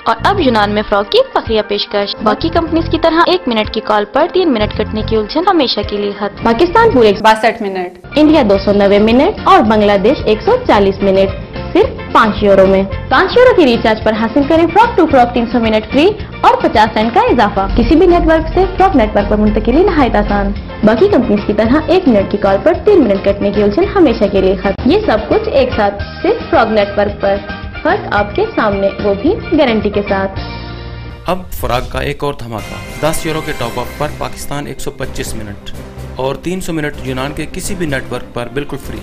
S4: اور اب یونان میں فراغ کی فخریہ پیشکش. باقی کمپنیز کی طرح 1 منٹ کی کال پر 3 منٹ کٹنے کی الجھن ہمیشہ کے لیے ختم.
S5: پاکستان پورے
S7: 62 منٹ،
S5: انڈیا 290 منٹ اور بنگلہ دیش 140 منٹ صرف 5 یورو میں. 5 یورو کی ریچارج پر حاصل کریں فراغ ٹو فراغ 300 منٹ فری اور 50 سینٹ کا اضافہ. کسی بھی نیٹ ورک سے فراغ نیٹ ورک پر منتقلی نہایت آسان. باقی کمپنیز کی طرح 1 منٹ کی کال پر 3 منٹ کٹنے کی الجھن ہمیشہ کے لیے ختم. یہ سب کچھ ایک ساتھ صرف فراغ نیٹ ورک پر، فرق آپ کے سامنے، وہ بھی گارنٹی کے ساتھ.
S6: اب فراغ کا ایک اور دھماکہ. 10 یورو کے ٹاپ اپ پر پاکستان 125 منٹ اور 300 منٹ یونان کے کسی بھی نیٹ ورک پر بالکل فری.